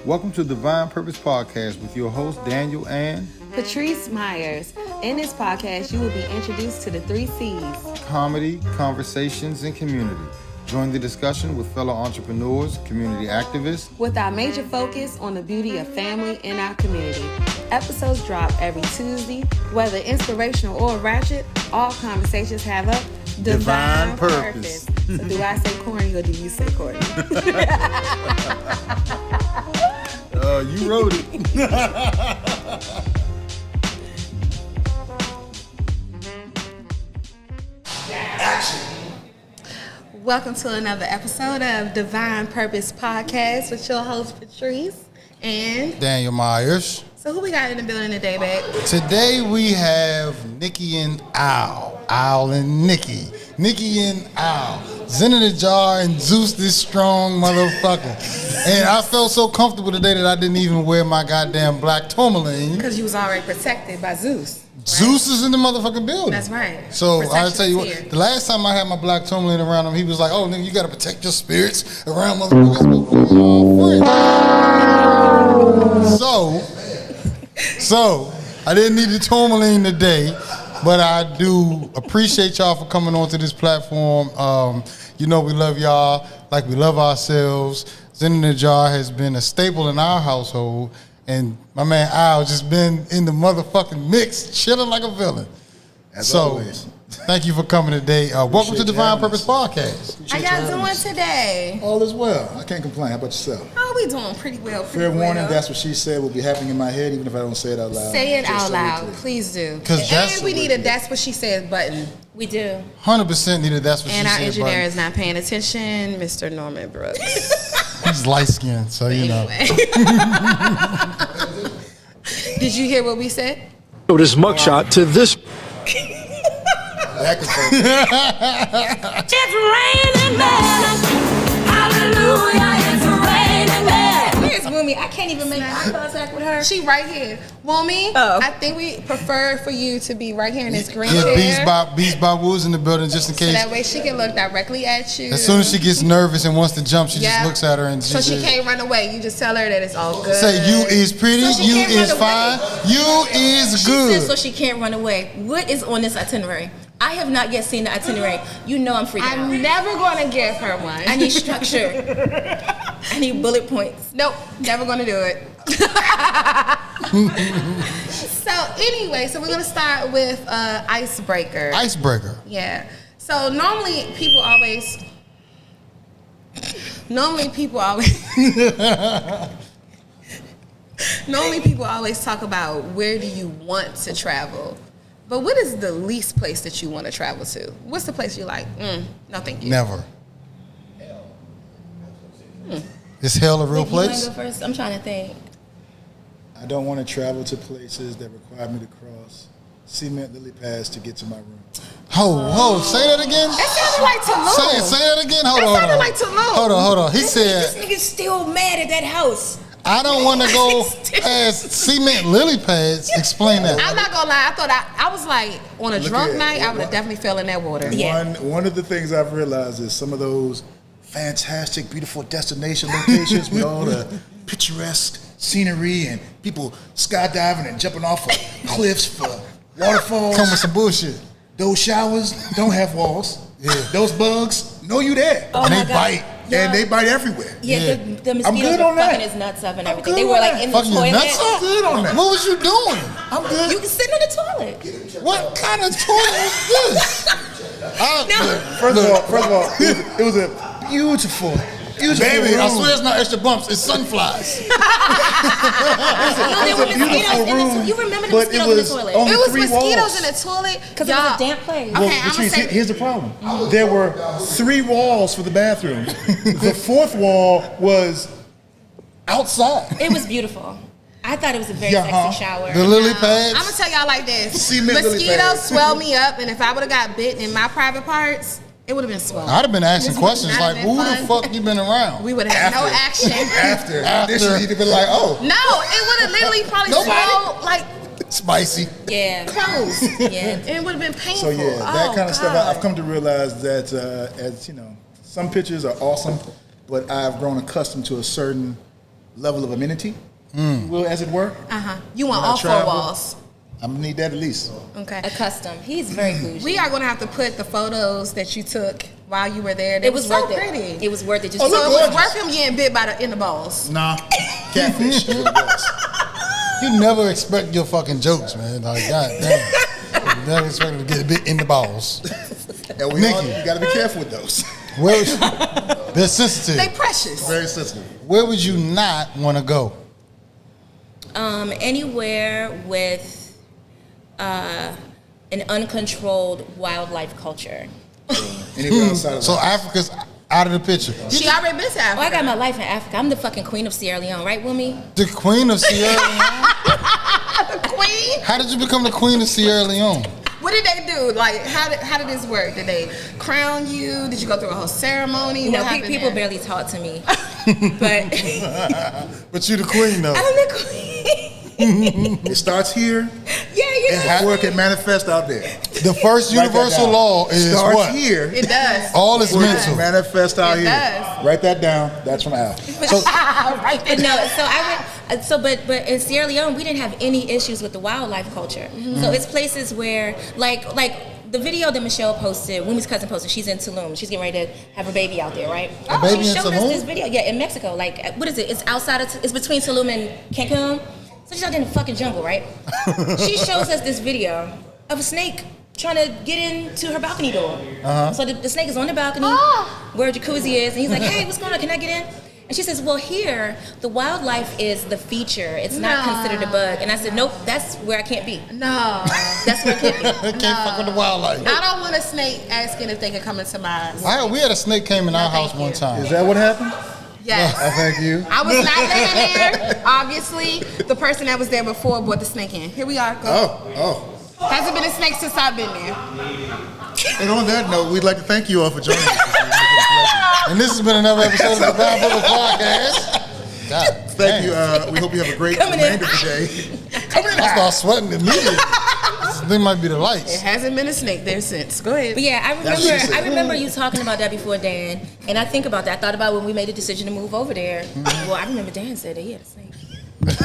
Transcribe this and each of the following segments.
Welcome to the Divine Purpose Podcast with your host, Daniel and Patrice Myers. In this podcast, you will be introduced to the 3 C's. Comedy, conversations, and community. Join the discussion with fellow entrepreneurs, community activists, with our major focus on the beauty of family in our community. Episodes drop every Tuesday. Whether inspirational or ratchet, all conversations have a divine purpose. So do I say corny or do you say corny? You wrote it. Action. Welcome to another episode of Divine Purpose Podcast with your host, Patrice and Daniel Myers. So who we got in the building today, babe? Today we have Nikki and Owl and Nikki. Nikki and Owl. Zen in A Jar and Zeus, this strong motherfucker. And I felt so comfortable today that I didn't even wear my goddamn black tourmaline. Because you was already protected by Zeus. Right? Zeus is in the motherfucking building. That's right. So Protection I'll tell you what, the last time I had my black tourmaline around him, he was like, oh, nigga, you got to protect your spirits around motherfuckers. So I didn't need the tourmaline today, but I do appreciate y'all for coming onto this platform. You know we love y'all like we love ourselves. Zen in A Jar has been a staple in our household, and my man Al just been in the motherfucking mix, chilling like a villain. As always. Thank you for coming today. Welcome to Divine Purpose Podcast. How y'all doing today? All is well. I can't complain. How about yourself? Oh, we doing pretty well. Fair warning, that's what she said will be happening in my head, even if I don't say it out loud. Say it out loud. Please do. And we need a That's What She Said button. We do. 100% needed That's What She Said. And our engineer is not paying attention, Mr. Norman Brooks. He's light skinned, so you know. Did you hear what we said? Showed his mugshot to this. It's raining men. Hallelujah, it's raining men. Where's Wumi? I can't even make eye contact with her. She right here. Wumi, I think we prefer for you to be right here in this green chair. Beast by Woods in the building just in case. So that way she can look directly at you. As soon as she gets nervous and wants to jump, she just looks at her and so she can't run away. You just tell her that it's all good. Say, you is pretty, so you is fine, you is good. She said so she can't run away. What is on this itinerary? I have not yet seen the itinerary. You know I'm freaking out. I'm never going to give her one. I need structure. I need bullet points. Nope, never going to do it. So anyway, so we're going to start with icebreaker. Icebreaker. Yeah. So normally people always talk about where do you want to travel. But what is the least place that you want to travel to? What's the place you're like, no thank you? Never. Is hell a real place? You want to go first? I'm trying to think. I don't want to travel to places that require me to cross cement lily pads to get to my room. Say that again. That sounded like Tulum. Say that again. Hold on. Like Tulum. Hold on. He said, this nigga's still mad at that house. I don't want to go past cement lily pads. Explain that. I'm not gonna lie. I thought I was like on a drunk night. I would have definitely fell in that water. Yeah. One of the things I've realized is some of those fantastic, beautiful destination locations with all the picturesque scenery and people skydiving and jumping off of cliffs for waterfalls. Come with some bullshit. Those showers don't have walls. Yeah. Those bugs know you there. Oh and my they God. bite. Yeah. And they bite everywhere. Yeah. The mosquitoes I'm good were on that. fucking his nuts up and I'm everything. good They were on like that. in the Fucking your toilet. nuts I'm good on that. What was you doing? I'm good. You can sit on the toilet. What kind of toilet is this? First of all, it was a beautiful Baby, room. I swear it's not extra bumps. It's sunflies. No, there were mosquitoes in the toilet. You remember the But it mosquitoes in the was toilet? on It was 3 mosquitoes walls. in the toilet Because it was a damp place. Well, Okay, I'ma Patrice, say- here's the problem. There were 3 walls for the bathroom. The 4th wall was outside. It was beautiful. I thought it was a very sexy shower. The lily pads. I'm gonna tell y'all like this. Cement lily Mosquitoes pads. swell me up, and if I would have got bit in my private parts, it would have been swollen. I'd have been asking This questions would like, not who have the been fuck fun. you been around? We would have had no action. After. This you'd have been like, oh. No, it would have literally probably swelled like Spicy. Yeah. clothes. Yeah. It would have been painful. So yeah, that kind of stuff. God. I've come to realize that, as you know, some pictures are awesome, but I've grown accustomed to a certain level of amenity, well, as it were. You want When I all 4 travel, walls. I'm gonna need that at least. Okay. A custom. He's very bougie. We are going to have to put the photos that you took while you were there. It was so worth it. pretty. It was worth it. Just Oh, So look it was gorgeous. worth him getting bit by in the balls. Nah, catfish. is what it was. You never expect your fucking jokes, man. Like, goddamn. You never expect them to get a bit in the balls. And we all, Nikki. you gotta be careful with those. Where would you, they're sensitive. They precious. Very sensitive. Where would you not want to go? Anywhere with an uncontrolled wildlife culture. Anywhere outside of So that. Africa's out of the picture. She already been to Africa. Oh, I got my life in Africa. I'm the fucking queen of Sierra Leone, right, Wumi? The queen of Sierra Leone? Queen? How did you become the queen of Sierra Leone? What did they do? Like, how did this work? Did they crown you? Did you go through a whole ceremony? No, What happened people there? barely talk to me. But But you the queen, though. I'm the queen. It starts here Yeah, and before it can manifest out there. The first Write that universal down. law is Starts what? here. It does. All is before it can mental. manifest out It here. does. Write that down. That's from Al. Right. But no, so I went. But in Sierra Leone, we didn't have any issues with the wildlife culture. So it's places where, like the video that Michelle posted, Wumi's cousin posted. She's in Tulum. She's getting ready to have a baby out there, right? A baby she in showed Tulum? us this video. Yeah, in Mexico. Like, what is it? It's outside of. It's between Tulum and Cancun. So she's out there in the fucking jungle, right? She shows us this video of a snake trying to get into her balcony door. So the snake is on the balcony where a jacuzzi is, and he's like, "Hey, what's going on? Can I get in?" And she says, "Well, here the wildlife is the feature. It's not considered a bug." And I said, "Nope, that's where I can't be. No. That's where I can't be." Can't fuck with the wildlife. I don't want a snake asking if they can come into my. We had a snake came in our thank house one you. time. Is that what happened? Yes. Thank you. I was not living there. Obviously, the person that was there before brought the snake in. Here we are. Go. Oh. Hasn't been a snake since I've been there. And on that note, we'd like to thank you all for joining us. And this has been another episode of the Divine Purpose Podcast. God, Thank you. We hope you have a great Coming in. remainder of the day. I start sweating immediately. This thing might be the It lights. hasn't been a snake there since. Go ahead. But yeah, That's what she said. I remember you talking about that before, Dan, and I think about that. I thought about when we made a decision to move over there. Well, I remember Dan said that he had a snake.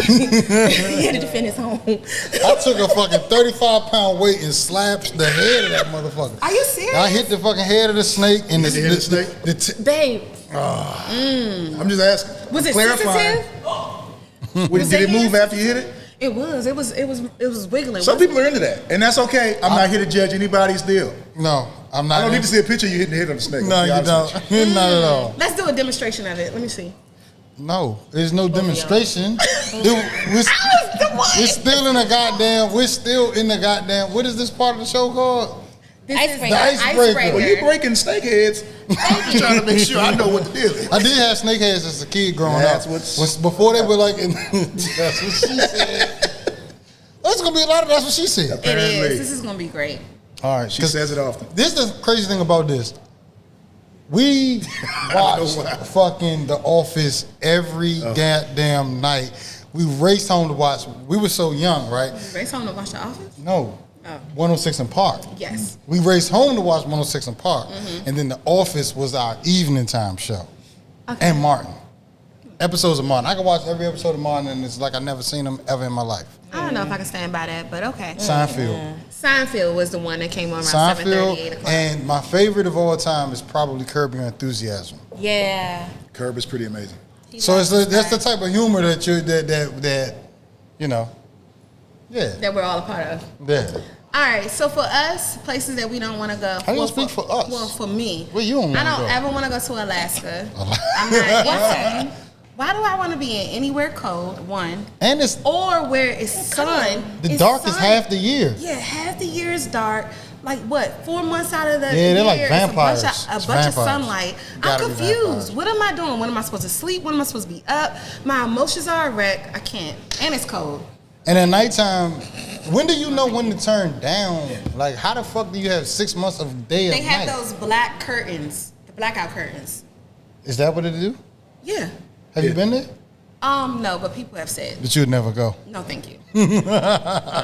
He had to defend his home. I took a fucking 35-pound weight and slapped the head of that motherfucker. Are you serious? I hit the fucking head of the snake and Hit the head of the snake? Babe, I'm just asking. was it clarifying. sensitive? Did it move after you hit it? It was wiggling. Some people are into that, and that's okay. I'm not here to judge anybody's deal. No, I'm not. I don't need to see a picture of you hitting the head on the snake. No, I'll be you honest with don't. Not at all. Let's do a demonstration of it. Let me see. No, there's no demonstration. We're still in the goddamn. What is this part of the show called? This Icebreaker. is The icebreaker. Well, you breaking snake heads. I'm just trying to make sure I know what the deal is. I did have snake heads as a kid growing That's up. what's- Before they were like, that's what she said. That's gonna be a lot of. That's what she said. It Apparently. is. This is gonna be great. All right, She 'cause says it often. this is the crazy thing about this. We watched why. fucking The Office every goddamn night. We raced home to watch. We were so young, right? Race home to watch The Office? No. Oh. 106 in Park. Yes. We raced home to watch 106 in Park. And then The Office was our evening time show. Okay. And Martin. Episodes of Martin. I can watch every episode of Martin and it's like I've never seen him ever in my life. I don't know if I can stand by that, but okay. Seinfeld. Seinfeld was the one that came on around 7:30, 8 Seinfeld. o'clock. And my favorite of all time is probably Curb Your Enthusiasm. Yeah. Curb is pretty amazing. So that's the type of humor that you know, yeah, that we're all a part of. yeah. All right, so for us, places that we don't want to go. How do you speak for us? Well, for me, Where you don't I wanna don't go? ever want to go to Alaska. I'm not into. Why do I want to be in anywhere cold? One, And it's or where it's sun. the It's darkest sun. half the year. Yeah, half the year is dark. Like what? 4 months out of the Yeah, year, they're like it's vampires. A It's bunch of vampires. sunlight. I'm Gotta be confused. vampires. What am I doing? When am I supposed to sleep? When am I supposed to be up? My emotions are a wreck. I can't. And it's cold. And at nighttime, when do you know when to turn down? Like, how the fuck do you have 6 months of day They and have night? those black curtains, the blackout curtains. Is that what it do? Yeah. Have you Yeah. been there? No, but people have said But you would never go. no. Thank you. No,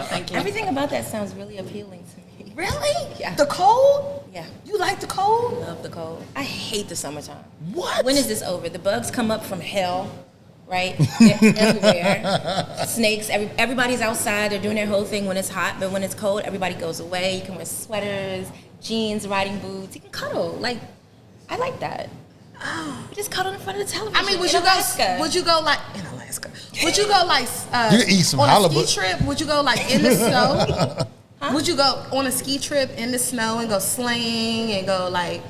thank you. Everything about that sounds really appealing to me. Really? Yeah. The cold? Yeah. You like the cold? Love the cold. I hate the summertime. What? When is this over? The bugs come up from hell. right? They're everywhere. Snakes, everybody's outside. They're doing their whole thing when it's hot, but when it's cold, everybody goes away. You can wear sweaters, jeans, riding boots. You can cuddle. Like, I like that. Oh. You just cuddle in front of the television. I mean, would you go like in Alaska? Would you go like you can eat some on halibut. a ski trip? Would you go like in the snow? Huh? Would you go on a ski trip in the snow and go sleighing and go like?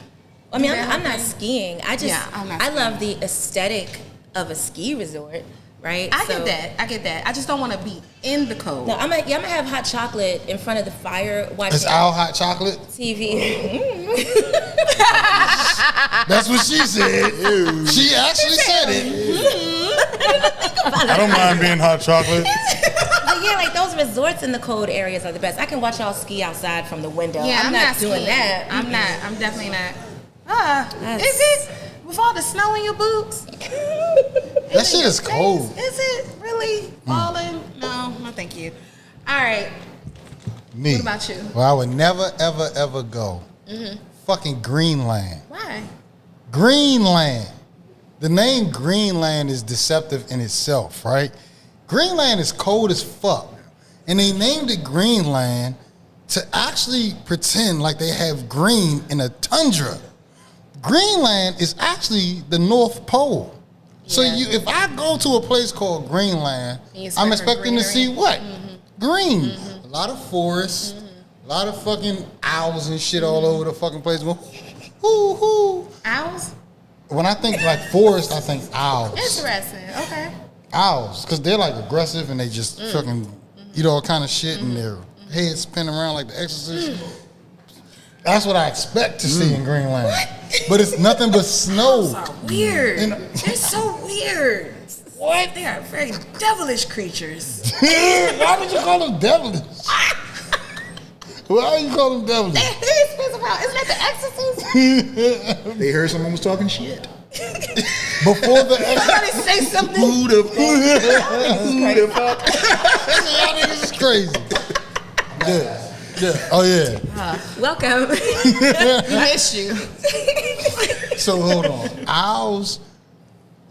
I mean, I'm not skiing. I love the aesthetic of a ski resort, right? I get that. I just don't want to be in the cold. No, I'm gonna have hot chocolate in front of the fire. Watching It's our hot chocolate. TV. That's what she said. She actually said it. I don't mind being hot chocolate. But yeah, like those resorts in the cold areas are the best. I can watch y'all ski outside from the window. Yeah, I'm not doing skiing. that. I'm not. I'm definitely not. Is it with all the snow in your boots? That shit is cold. Is it really falling? No, thank you. All right. Me. What about you? Well, I would never, ever, ever go. Fucking Greenland. Why? Greenland. The name Greenland is deceptive in itself, right? Greenland is cold as fuck. And they named it Greenland to actually pretend like they have green in a tundra. Greenland is actually the North Pole. So if I go to a place called Greenland, I'm expecting to see what? Green. A lot of forests, a lot of fucking owls and shit all over the fucking place. Hoo hoo. Owls? When I think like forest, I think owls. Interesting. Okay. Owls, because they're like aggressive and they just fucking eat all kind of shit and their heads spin around like the Exorcist. That's what I expect to see in Greenland. But it's nothing but snow. Owls are weird. They're so weird. What? They are very devilish creatures. Why would you call them devilish? Why you call them devilish? They spin around. Isn't that the Exorcist? They heard someone was talking shit. Before the Somebody say something. Who the fuck? Y'all niggas is crazy. Yeah. Oh yeah. Welcome. We miss you. So hold on. Owls.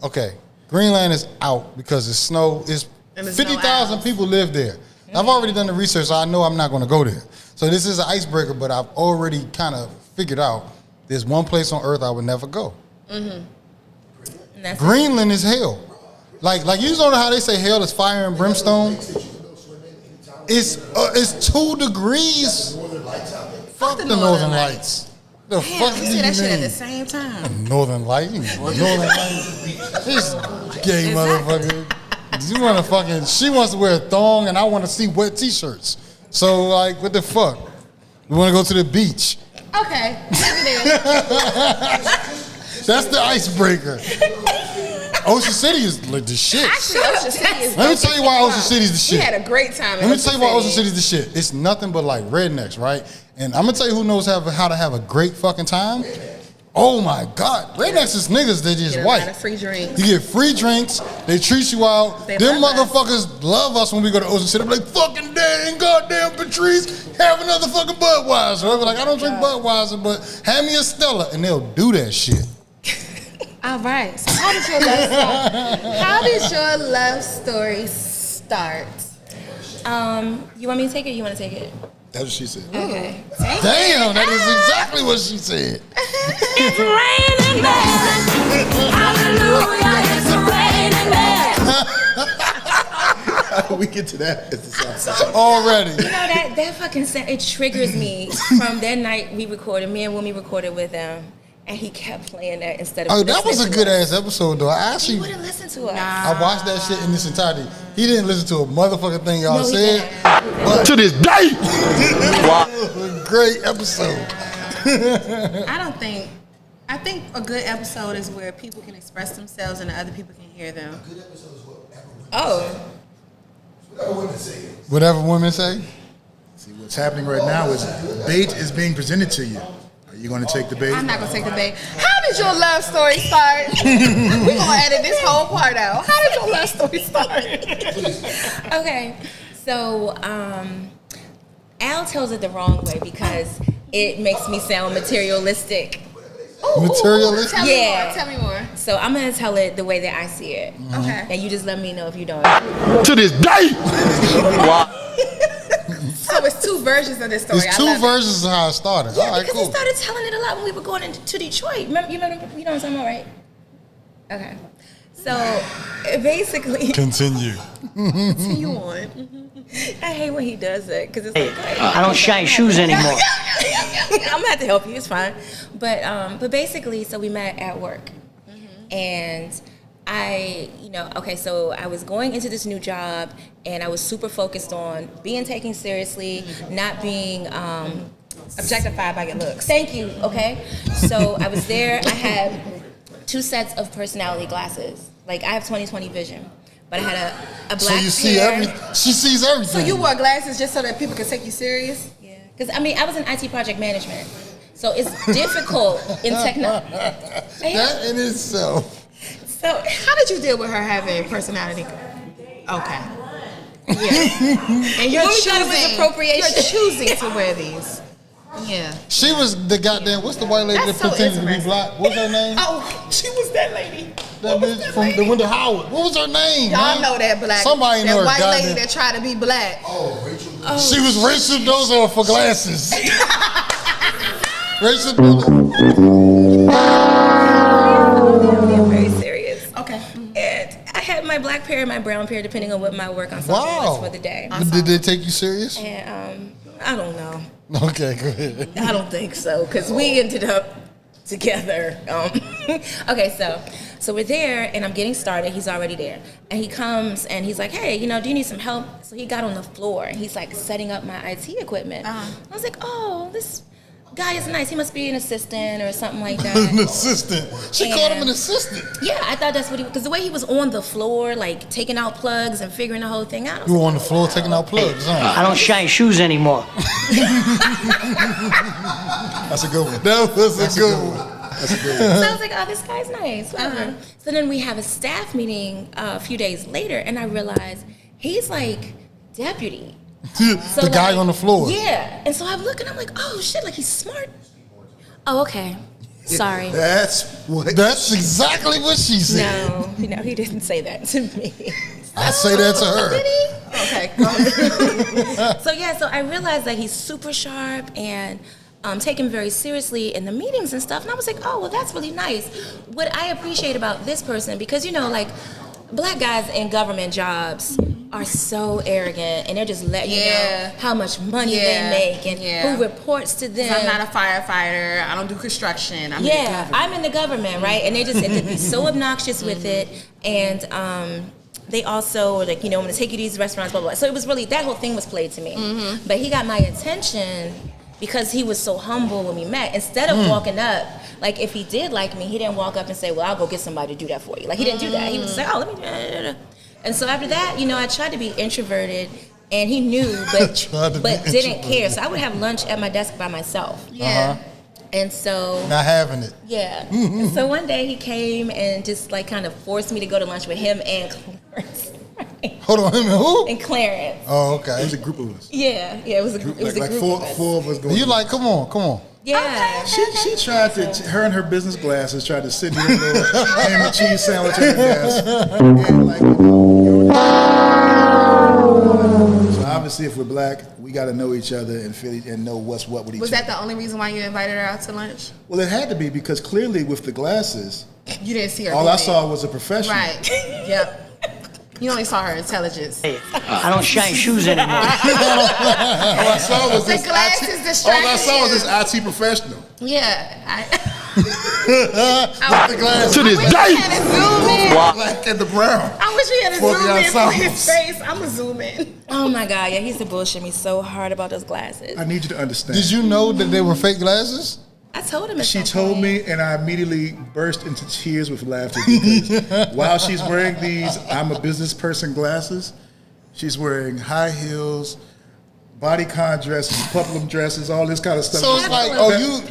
Okay. Greenland is out because it's snow. It's And there's no 50,000 owls. people live there. I've already done the research, so I know I'm not going to go there. So this is an icebreaker, but I've already kind of figured out there's one place on Earth I would never go. Greenland is hell. Like you don't know how they say hell is fire and brimstone? It's 2 degrees. Fuck the Northern Lights. The fuck Damn, do you say that shit at the mean? same time. Northern Lights? Northern Lights? This gay motherfucker. You want to fucking, she wants to wear a thong and I want to see wet t-shirts. So like, what the fuck? We want to go to the beach. Okay. Maybe it is. That's the icebreaker. Ocean City is like the shit. Actually, Ocean City is Let me tell you why Ocean City is the shit. We had a great time. Let me tell you why Ocean City is the shit. It's nothing but like rednecks, right? And I'm gonna tell you who knows how to have a great fucking time. Oh my God, rednecks is niggas that just Get a white. lot of free drinks. You get free drinks. They treat you out. They Them love us. motherfuckers love us when we go to Ocean City. I'm like, fucking dang, goddamn Patrice, have another fucking Budweiser. I'll be like, I don't drink Budweiser, but have me a Stella, and they'll do that shit. All right. So how did your love start? How did your love story start? You want me to take it or you want to take it? That's what she said. Okay. Damn, that is exactly what she said. It's raining men. Hallelujah, it's raining men. We get to that at the song. Already. You know, that fucking sound, it triggers me from that night we recorded, me and Wilmy recorded with him, and he kept playing that instead of Oh, that was a listening to good us. ass episode though. I He actually wouldn't listen to us. I watched that shit in its entirety. He didn't listen to a motherfucking thing y'all No, he said. didn't. But To this day. great episode. I think a good episode is where people can express themselves and the other people can hear them. Oh. Whatever women say. See, what's happening right now is bait is being presented to you. Are you going to take the bait? I'm not gonna take the bait. How did your love story start? We're gonna edit this whole part out. How did your love story start? Okay. So, Al tells it the wrong way because it makes me sound materialistic. Materialistic? Tell me Yeah. more. Tell me more. So I'm gonna tell it the way that I see it. Okay. And you just let me know if you don't. To this day. So it's two versions of this story. It's two versions of how it started. Yeah, All right, because cool. he started telling it a lot when we were going to Detroit. Remember, you know what I'm talking about, right? Okay. So basically, Continue. Continue on. I hate when he does it because it's like, I don't shine shoes anymore. I'm gonna have to help you. It's fine. But basically, so we met at work, and so I was going into this new job, and I was super focused on being taken seriously, not being objectified by your looks. Thank you. Okay. So I was there. I had 2 sets of personality glasses. Like I have 20/20 vision, but I had a black So you see pair. she sees everything. So you wore glasses just so that people could take you serious? Yeah, because I was in IT project management, so it's difficult in technology. That in itself. So How did you deal with her having personality? Okay. Yeah. And you're When we thought it was appropriation. You're choosing to wear these. Yeah. She was the goddamn, what's the white lady That's that so pretended to be interesting. black? What's her name? Oh, she was that lady. That bitch from the Winter Howard. What was her name? Y'all man? know that black. Somebody that know her white goddamn. lady that tried to be black. She was Rachel Dozo for glasses. Rachel Dozo. I'm very serious. Okay. And I had my black pair and my brown pair, depending on what my work ensemble was for the day. Did they take you serious? And I don't know. Okay, go ahead. I don't think so, because we ended up together. Okay, so we're there, and I'm getting started. He's already there, and he comes and he's like, "Hey, do you need some help?" So he got on the floor and he's like setting up my IT equipment. I was like, "Oh, this guy is nice. He must be an assistant or something like that." An assistant. She called him an assistant. Yeah, I thought that's what he, because the way he was on the floor, like taking out plugs and figuring the whole thing out. I was You were like, on the floor taking out plugs, huh? I don't shine shoes anymore. That's a good one. That was a good one. That's a good one. So I was like, oh, this guy's nice. Whatever. So then we have a staff meeting a few days later, and I realize he's like deputy. So The guy like, on the floor. Yeah. And so I'm looking, I'm like, oh shit, like he's smart. Oh, okay. Sorry. That's what. That's exactly what she said. No, he didn't say that to me. I say that to her. Did he? Okay, go ahead. So I realized that he's super sharp and take him very seriously in the meetings and stuff. And I was like, oh, well, that's really nice. What I appreciate about this person, because, like, black guys in government jobs are so arrogant, and they're just letting you know how much money they make and who reports to them. I'm not a firefighter. I don't do construction. I'm in the government. I'm in the government, right? And they just had to be so obnoxious with it. And they also were like, I'm going to take you to these restaurants, blah, blah, blah. So it was really, that whole thing was played to me. But he got my attention because he was so humble when we met. Instead of walking up, like if he did like me, he didn't walk up and say, well, I'll go get somebody to do that for you. Like he didn't do that. He was just like, oh, let me do. And so after that, I tried to be introverted, and he knew, but didn't care. So I would have lunch at my desk by myself. Yeah. And so Not having it. yeah. And so one day he came and just like kind of forced me to go to lunch with him and Clarence. Hold on, him and who? And Clarence. Oh, It was okay. a group of us. Yeah, it was a group. It was Like a group four, of us. four of us going. You like, come on. Yeah. She tried to, her and her business glasses tried to sit here and little ham and cheese sandwich at the desk. And like, so obviously if we're black, we got to know each other and feel and know what's what with each Was other. that the only reason why you invited her out to lunch? Well, it had to be because clearly with the glasses, You didn't see her. all I moving. saw was a professional. Right. Yep. You only saw her intelligence. I don't shine shoes anymore. All I saw was The this glasses IT, distracted all I saw was you. this IT professional. Yeah. With the glasses. To this I day. had to zoom in. Black and the brown. I wish we had to For the zoom in for his ensembles. face. I'm gonna zoom in. Oh my God, yeah, he used to bullshit me so hard about those glasses. I need you to understand. Did you know that they were fake glasses? I told him. At She some told point. me, and I immediately burst into tears with laughter because while she's wearing these I'm a business person glasses, she's wearing high heels, bodycon dresses, peplum dresses, all this kind of stuff. So it's like,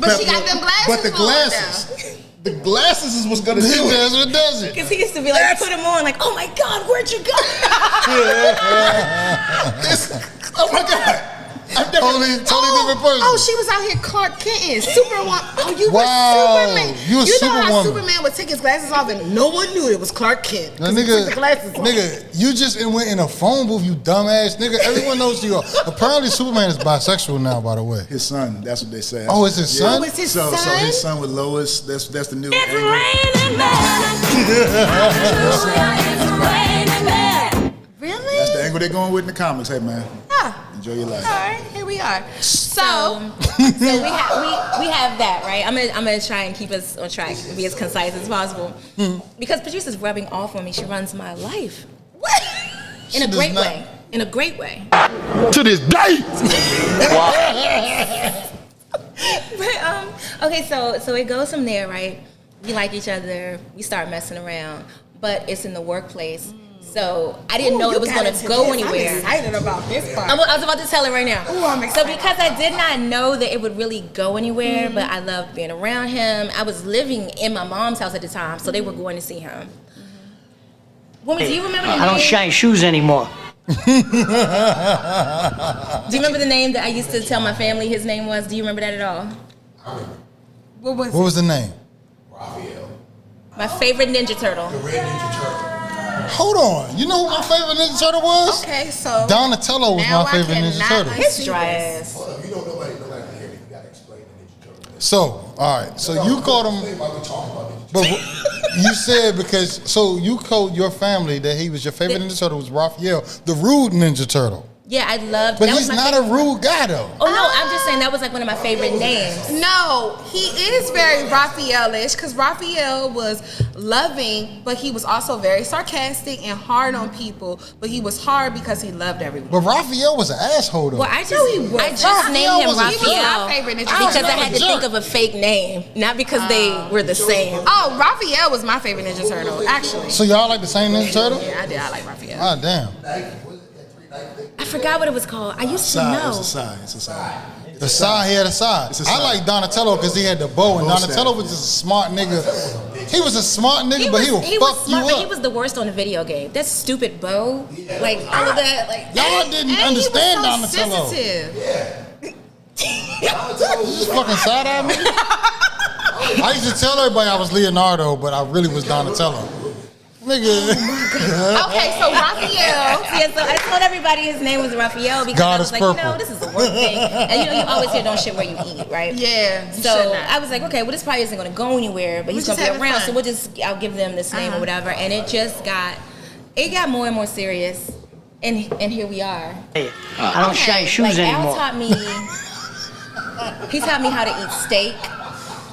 But she got them glasses But the on glasses, the glasses is what's gonna do it. That's what does it. Because he used to be like, put him on, like, oh my God, where'd you go? Oh my God. Totally different person. Oh, she was out here Clark Kent, Superwoman. Oh, you Wow. were Superman. You a know how Superwoman. Superman would take his glasses off and no one knew it was Clark Kent. Now, 'cause he took the glasses off. nigga, you just went in a phone booth, you dumbass nigga. Everyone knows you are. Apparently, Superman is bisexual now, by the way. His son, that's what they say. Oh, it's his son? Oh, it's his So son? his son with Lois, that's the new It's angle. raining men. It's raining men. Really? That's the angle they're going with in the comics. Hey man, Ah. enjoy your life. All right, here we are. So we have that, right? I'm gonna try and keep us on track, be as concise as possible. Because Patrice's rubbing off on me. She runs my life. In a does great not. way. In a great way. To this day. But okay, so it goes from there, right? We like each other. We start messing around, but it's in the workplace. So I didn't know it was going to go anywhere. I'm excited about this part. I was about to tell it right now. Ooh, I'm So excited. because I did not know that it would really go anywhere, but I loved being around him. I was living in my mom's house at the time, so they were going to see him. Woman, do you remember the name? I don't shine shoes anymore. Do you remember the name that I used to tell my family his name was? Do you remember that at all? What was What was the name? My favorite Ninja Turtle. Hold on. You know who my favorite Ninja Turtle was? Okay, so Donatello was now my favorite I Ninja cannot Turtle. His dry ass. So, all right. So you called him. But you said because so you told your family that he was your favorite Ninja Turtle was Raphael, the rude Ninja Turtle. Yeah, I loved. But that he's was my not favorite. a rude guy though. Oh no, I'm just saying that was like one of my favorite names. no, he is very Raphael-ish because Raphael was loving, but he was also very sarcastic and hard on people. But he was hard because he loved everyone. But Raphael was an asshole though. Well, I just was. named him was a He was my Raphael favorite Ninja because Turtle. I had to think of a fake name, not because they were the same. Oh, Raphael was my favorite Ninja Turtle, actually. So y'all like the same Ninja Turtle? Yeah, I did. I like Raphael. Ah damn. I forgot what it was called. I used to Side, know. it's a side. It's a side. The side, he had a side. It's a I side. like Donatello because he had the bow, and Bow Donatello staff. was just a smart nigga. He was a smart nigga, but he would he fuck was smart, you but up. he was the worst on the video game. That stupid bow, like all of that, like Y'all didn't And understand he was so Donatello. sensitive. You just fucking side eye me. I used to tell everybody I was Leonardo, but I really was Donatello. Nigga. Okay, so Raphael. Yeah, so I told everybody his name was Raphael because God I was is like, purple. this is the worst thing. And you always hear don't shit where you eat, right? Yeah. you should So not. I was like, okay, well this probably isn't gonna go anywhere, but he's We're gonna just be having around, fun. so I'll give them this name or whatever. And it got more and more serious. And here we are. I don't shine shoes Al anymore. taught me he taught me how to eat steak.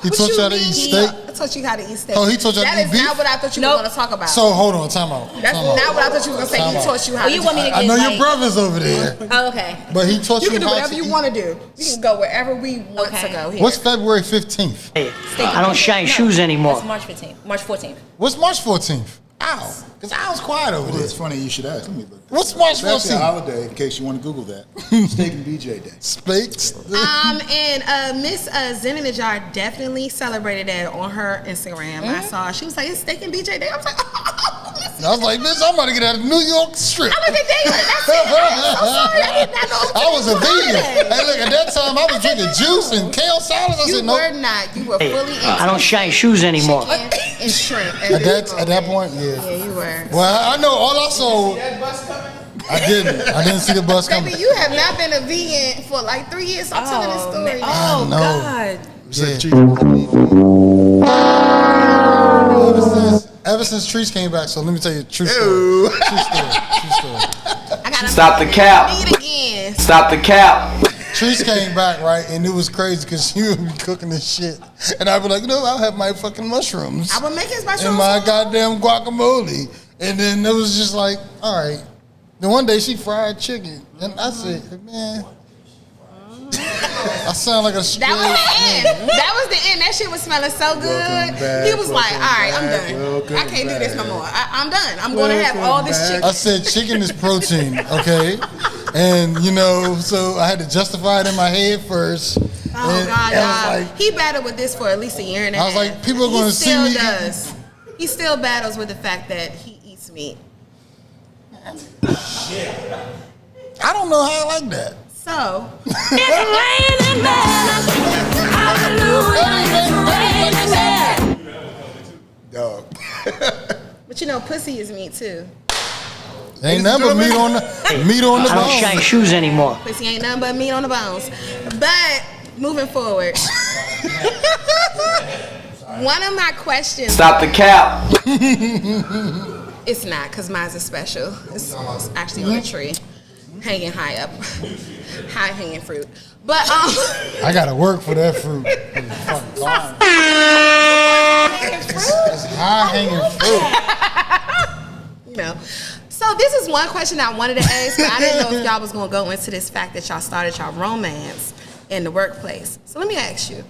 He What taught you you how to mean? eat steak? I taught you how to eat steak. Oh, he taught you how to That eat is beef? not what I thought you were Nope. going to talk about. So hold on, time out. That's Time out. not what I thought you were going to say. Time He out. taught you how Oh, to you want me to I get know your like, brother's over there, oh, okay. but he taught You you can do how whatever to you eat. want to do. You can go wherever we want to Okay. go here. What's February 15th? I don't shine shoes anymore. It's March 15th. March 14th. What's March 14th? Ow. Because I was quiet over Well, there. it's funny you should ask. Let me look. What's March It's actually a 14th? holiday, in case you want to Google that. Steak and BJ Day. Steaks. And Miss Zen in a Jar definitely celebrated that on her Instagram. I saw she was like, it's steak and BJ Day. I was like, I was like, bitch, I'm about to get out of New York Strip. I'm like, dang, that's it. I'm so sorry. I did not know. I was a vegan. Hey, look, at that time, I was drinking juice and kale salads. I You said, no. were not. You were fully into I don't shine shoes anymore. chicken and shrimp. At that point, yeah. Yeah, you were. Well, I know all I saw. I didn't see the bus coming. Baby, you have not been a vegan for like 3 years. So I'm telling this story. Oh, know. God. Ever since Trees came back, so let me tell you a true story. True story. I gotta Stop the cap. eat again. Stop the cap. Trees came back, right, and it was crazy because she would be cooking this shit, and I'd be like, no, I'll have my fucking mushrooms I would make his and mushrooms. my goddamn guacamole, and then it was just like, all right. Then one day she fried chicken, and I said, man, I sound like a straight. That was the end. That was the end. That shit was smelling so good. back, He was like, all right, I'm welcome done. back, I can't do this no welcome more. I'm done. I'm going to have all this chicken. I said chicken is protein, okay? And, so I had to justify it in my head first. Oh, And- God, and I y'all. was like, He battled with this for at least a year and a half. I was like, people are gonna He see still me- does. He still battles with the fact that he eats meat. I don't know how I like that. So, it's raining man. Hallelujah, it's raining man. Dog. But you know, pussy is meat too. Ain't nothing but meat on the I don't shine bones. shoes anymore. Pussy ain't nothing but meat on the bones. But moving forward, one of my questions. Stop the cap. It's not, because mine's is special. It's actually on a tree, hanging high up, high hanging fruit. But I gotta work for that fruit. It's high hanging fruit. you know. So this is one question I wanted to ask, but I didn't know if y'all was gonna go into this fact that y'all started y'all romance in the workplace. So let me ask you,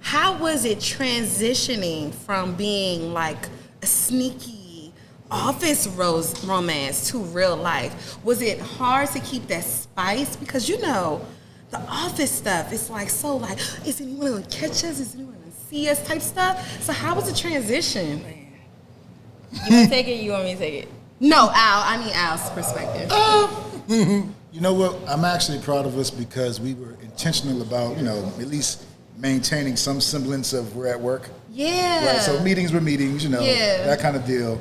how was it transitioning from being like a sneaky office romance to real life? Was it hard to keep that spice? Because you know, the office stuff, it's like so like, is anyone gonna catch us? Is anyone gonna see us type stuff? So how was the transition? You want to take it? You want me to take it? No, Al. I need Al's perspective. You know what? I'm actually proud of us because we were intentional about, at least maintaining some semblance of we're at work. Yeah. Right? So meetings were meetings, Yeah. that kind of deal.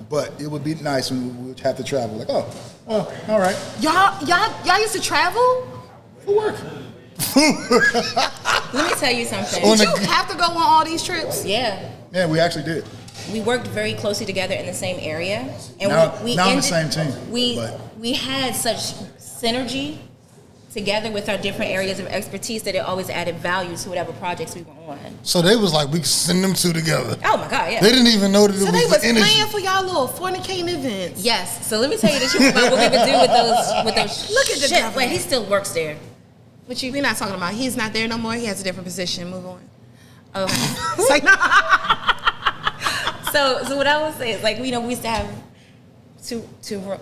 But it would be nice when we would have to travel. Like, all right. Y'all used to travel? For work. Let me tell you something. Did you have to go on all these trips? Yeah. Yeah, we actually did. We worked very closely together in the same area, and Now on the ended- same team, We had such synergy together with our different areas of expertise that it always added value to whatever projects we were on. So they was like, we could send them two together. Oh my God, yeah. They didn't even know that it So they was was the energy. playing for y'all little fornicating events. Yes. So let me tell you the truth about what we would do with those. Look at the shit. devil. Wait, he still works there. What we're not talking about. He's not there no more. He has a different position. Move on. Oh. It's like, no. So what I would say is, like, we used to have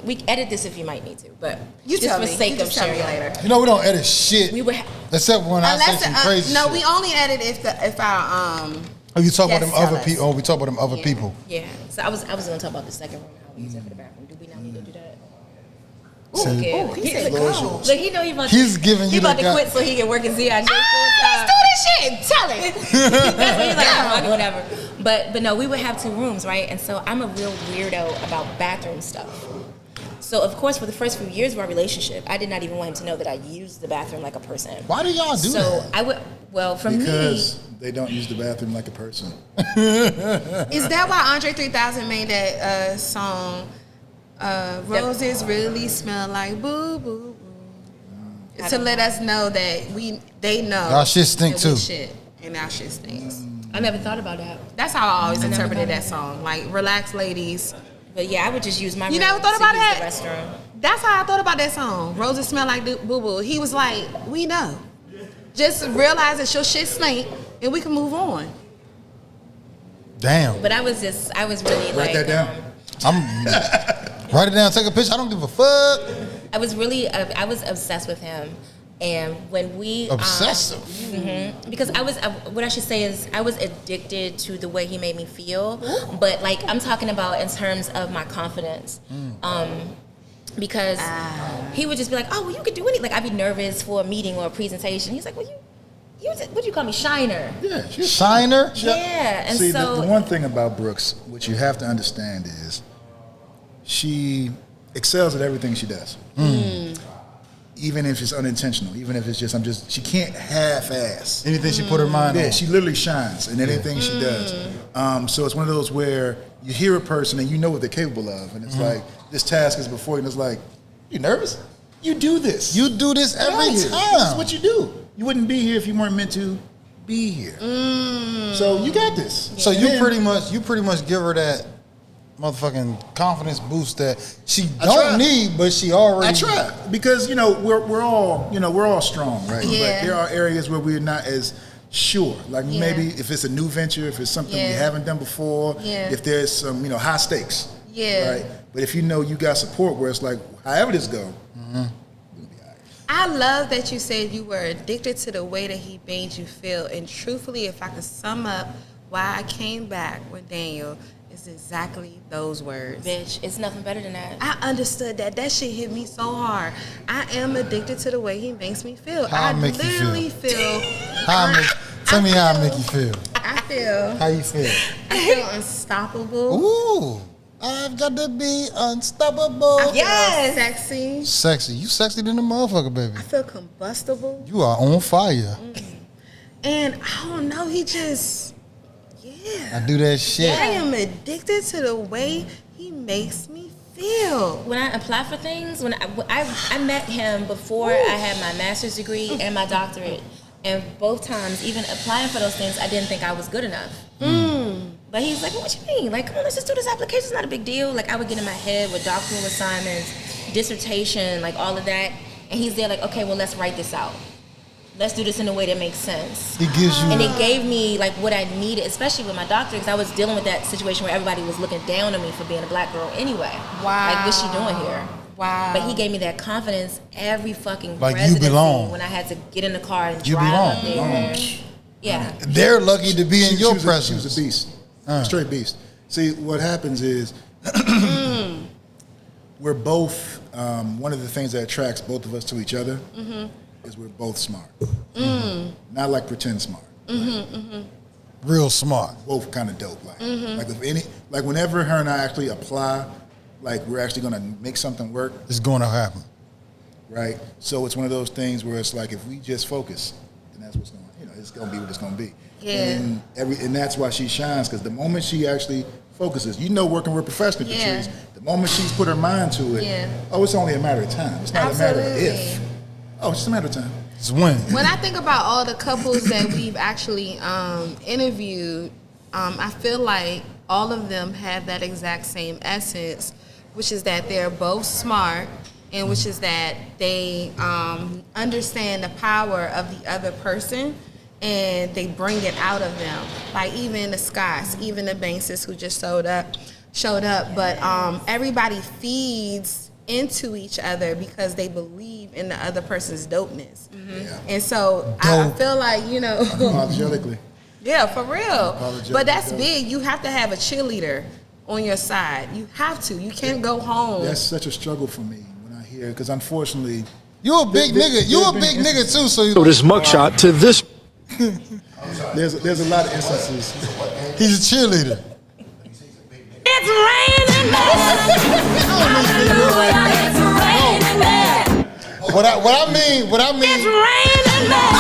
we edit this if you might need to, but You just tell for me. sake You of just tell me sharing later. You know, we don't edit shit. We would except when I say some crazy no, shit. we only edit if our Oh, you talk about them Yes, tell other us. people. Oh, we talk about them other people. Yeah. So I was gonna talk about the second room, how we use it for the bathroom. Do we not need to do that? So- Okay. Ooh, he said Floor is go. yours. Look, he know he about He's to, giving he you about the to guy- quit so he can work in ZIJ full Let's time. do this shit. Tell it. That's what he's like, oh, okay, whatever. But no, we would have two rooms, right? And so I'm a real weirdo about bathroom stuff. So of course, for the first few years of our relationship, I did not even want him to know that I used the bathroom like a person. Why do y'all do So that? I would, well, for Because they don't use the bathroom like a person. Is that why Andre 3000 made that song? Roses really smell like boo boo boo. To let us know that they know. Y'all shit stink that we too. Shit, and our shit stinks. I never thought about that. That's how I always I never interpreted thought that about song. Like, relax, ladies. But yeah, I would just use my You room never thought to about use that? the restroom. That's how I thought about that song. Roses smell like boo boo. He was like, we know. Just realize that your shit stink, and we can move on. Damn. But I was really Write like, that down. Write it down, take a picture. I don't give a fuck. I was obsessed with him. And when we Obsessive. because I was what I should say is I was addicted to the way he made me feel, but like I'm talking about in terms of my confidence, because he would just be like, oh well, you could do anything. Like I'd be nervous for a meeting or a presentation. He's like, well what do you call me, Shiner? Yeah, she's Shiner. Yeah, and See, so the one thing about Brooks, which you have to understand, is she excels at everything she does. Even if it's unintentional, even if it's just, she can't half-ass. Anything she put her mind Yeah, on. she literally shines in anything she does. So it's one of those where you hear a person and you know what they're capable of, and it's like, this task is before you, and it's like, you nervous? You do this. You do this every Right. This is time. what you do. You wouldn't be here if you weren't meant to be here. So you got this. So And you then- pretty much give her that motherfucking confidence boost that she try. don't need, but she already. I try because we're all strong, right? Yeah. But there are areas where we're not as sure. Like maybe if it's a new venture, if it's something we Yeah. haven't done before, Yeah. if there's some high stakes, Yeah. right? But if you know you got support, where it's like however this go, I love that you said you were addicted to the way that he made you feel. And truthfully, if I could sum up why I came back with Daniel, It's exactly those words. Bitch, it's nothing better than that. I understood that. That shit hit me so hard. I am addicted to the way he makes me feel. How I make you literally feel? feel. Tell me how I make you feel. I feel. How you feel? I feel unstoppable. Ooh, I've got to be unstoppable. I feel sexy. Sexy. You sexy than a motherfucker, baby. I feel combustible. You are on fire. And I don't know, he just, I do that shit. I am addicted to the way he makes me feel. When I apply for things, when I met him before I had my master's degree and my doctorate, and both times, even applying for those things, I didn't think I was good enough. But he's like, what you mean? Like, come on, let's just do this application. It's not a big deal. Like, I would get in my head with doctoral assignments, dissertation, like all of that. And he's there like, okay, well, let's write this out. Let's do this in a way that makes sense. He gives you... And it gave me like what I needed, especially with my doctor, because I was dealing with that situation where everybody was looking down on me for being a black girl anyway. Wow. Like, what's she doing here? Wow. But he gave me that confidence every fucking Like, you residency belong. when I had to get in the car and You drive belong. up there. Yeah. They're lucky to be in your presence. She was a beast. A straight beast. See, what happens is we're both, one of the things that attracts both of us to each other is we're both smart. Not like pretend smart. Real smart. Both kind of dope. Like whenever her and I actually apply, like we're actually gonna make something work. It's going to happen. Right? So it's one of those things where it's like if we just focus, then that's what's going to, it's going to be what it's going to be. Yeah. And that's why she shines, because the moment she actually focuses, working with professional Patrice, the moment she's put her mind to it, it's only a matter of time. It's not a matter of if. Oh, it's just a matter of time. It's when. When I think about all the couples that we've actually interviewed, I feel like all of them have that exact same essence, which is that they're both smart, and which is that they understand the power of the other person, and they bring it out of them. Like even the Scotts, even the Bankses who just showed up. But everybody feeds into each other because they believe in the other person's dopeness. And so I feel like, Apologetically. yeah, for real. But that's big. You have to have a cheerleader on your side. You have to. You can't go home. That's such a struggle for me when I hear, because unfortunately, You're a big nigga. You're a big nigga too. So So this mugshot to this. there's a lot of instances. he's a cheerleader. It's raining men. What I mean. It's raining men.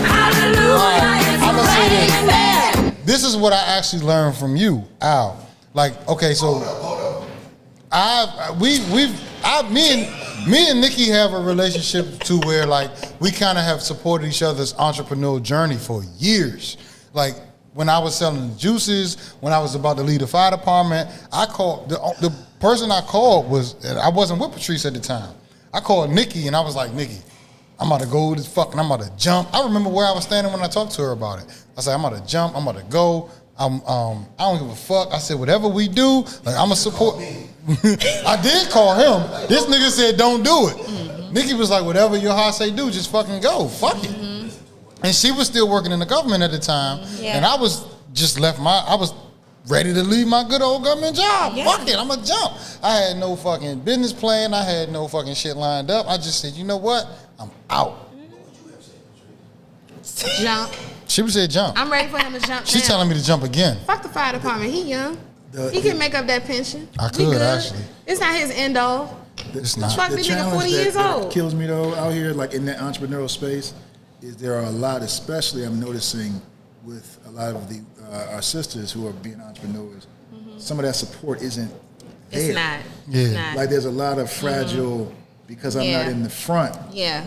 Hallelujah. I'm gonna say this. Raining men. This is what I actually learned from you, Al. Like, okay, so me and Nikki have a relationship to where like we kind of have supported each other's entrepreneurial journey for years. Like when I was selling the juices, when I was about to lead the fire department, I called the person I called I wasn't with Patrice at the time. I called Nikki and I was like, Nikki, I'm about to go this fucking, I'm about to jump. I remember where I was standing when I talked to her about it. I said, I'm about to jump, I'm about to go. I don't give a fuck. I said, whatever we do, like I'm a support. I did call him. This nigga said, don't do it. Nikki was like, whatever your heart say do, just fucking go. Fuck it. And she was still working in the government at the time. And I was just I was ready to leave my good old government job. Fuck it, I'm gonna jump. I had no fucking business plan. I had no fucking shit lined up. I just said, you know what? I'm out. Jump. She said jump. I'm ready for him to jump. She's now. telling me to jump again. Fuck the fire department. He young. He can make up that pension. I We could, good. actually. It's not his end all. It's not. Fuck, The this nigga challenge 40 years that old. kills me though out here, like in that entrepreneurial space, is there are a lot, especially I'm noticing with a lot of the our sisters who are being entrepreneurs. Some of that support isn't there. It's not. Yeah. It's not. Like there's a lot of fragile because I'm not in the front. Yeah.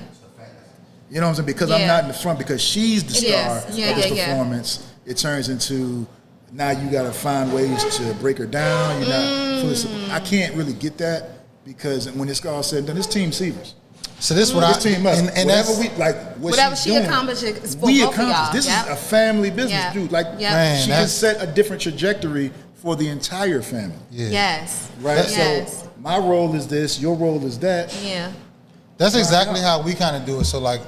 You know what I'm saying? Because I'm not in the front, because she's the It star is. of Yeah, this yeah, yeah. performance, it turns into now you got to find ways to break her down. You're not fully support. I can't really get that because when it's all said and done, this team Severs. So this what This team up. and Whatever that's, we like, what Whatever she's she doing, accomplishes for we both of accomplished. y'all. This Yep. is a family business, Yeah. dude. Like Yep. Man, she has set a different trajectory for the entire family. yeah. Yes. Right. Yes. So my role is this. Your role is that. Yeah. That's exactly how we kind of do it. So like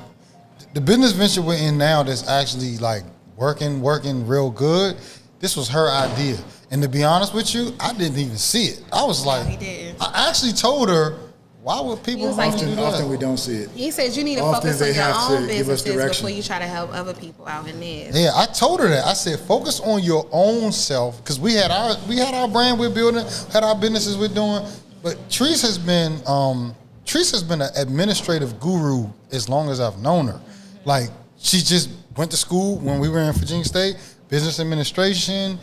the business venture we're in now that's actually like working real good. This was her idea. And to be honest with you, I didn't even see it. I was like, he didn't. I actually told her, why would people was like, Often we don't see it. He said you need to Often focus on they your have to own give us businesses direction. before you try to help other people out in this. Yeah, I told her that. I said, focus on your own self, because we had our brand we're building, had our businesses we're doing. But Treese has been an administrative guru as long as I've known her. Like, she just went to school when we were in Virginia State, business administration.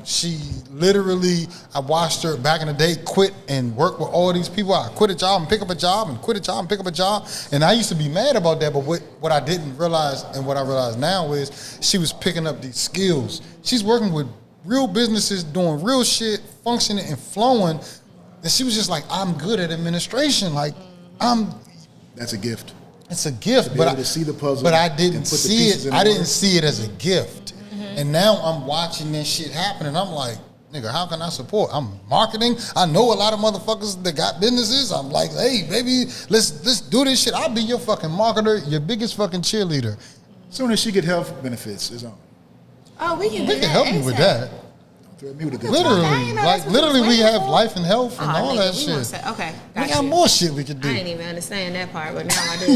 She literally, I watched her back in the day quit and work with all these people. I quit a job and pick up a job and quit a job and pick up a job. And I used to be mad about that, but what I didn't realize and what I realize now is she was picking up these skills. She's working with real businesses, doing real shit, functioning and flowing. And she was just like, I'm good at administration. Like, That's a gift. it's a gift, To be but able to see the puzzle but I and didn't put the see pieces it. in I order. didn't see it as a gift. And now I'm watching this shit happen, and I'm like, nigga, how can I support? I'm marketing. I know a lot of motherfuckers that got businesses. I'm like, hey, baby, let's do this shit. I'll be your fucking marketer, your biggest fucking cheerleader. Soon as she get health benefits, it's on. Oh, we can We can help you with that. Don't threaten me with a good Literally, I ain't know like that's what literally, you we was have waiting for. life and health and Oh, all nigga, that we gonna shit. say- okay, We got got you. more shit we could I do. didn't even understand that part, but now I do.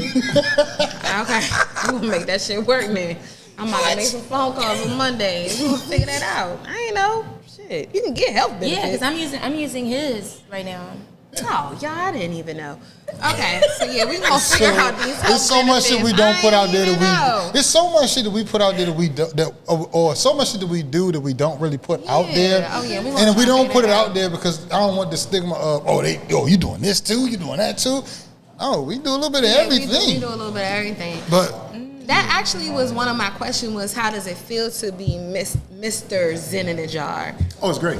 Okay, we gonna make that shit work then. I'm about to make some phone calls on Monday. We gonna figure that out. I ain't know. Shit, you can get health benefits. Yeah, because I'm using his right now. Oh, y'all, I didn't even know. Okay, so yeah, we gonna figure out these health There's so much shit we benefits. don't I put out ain't there even that know. we. There's so much shit that we put out there that we do, or so much shit that we do that we don't really put out there. Oh, yeah, we gonna and we try to don't figure put it that out out. there because I don't want the stigma of you doing this too, you doing that too. Oh, we do a little bit of Yeah, everything. We do a little bit of everything. But That actually was one of my questions was how does it feel to be Mr. Zen in a Jar? Oh, it's great.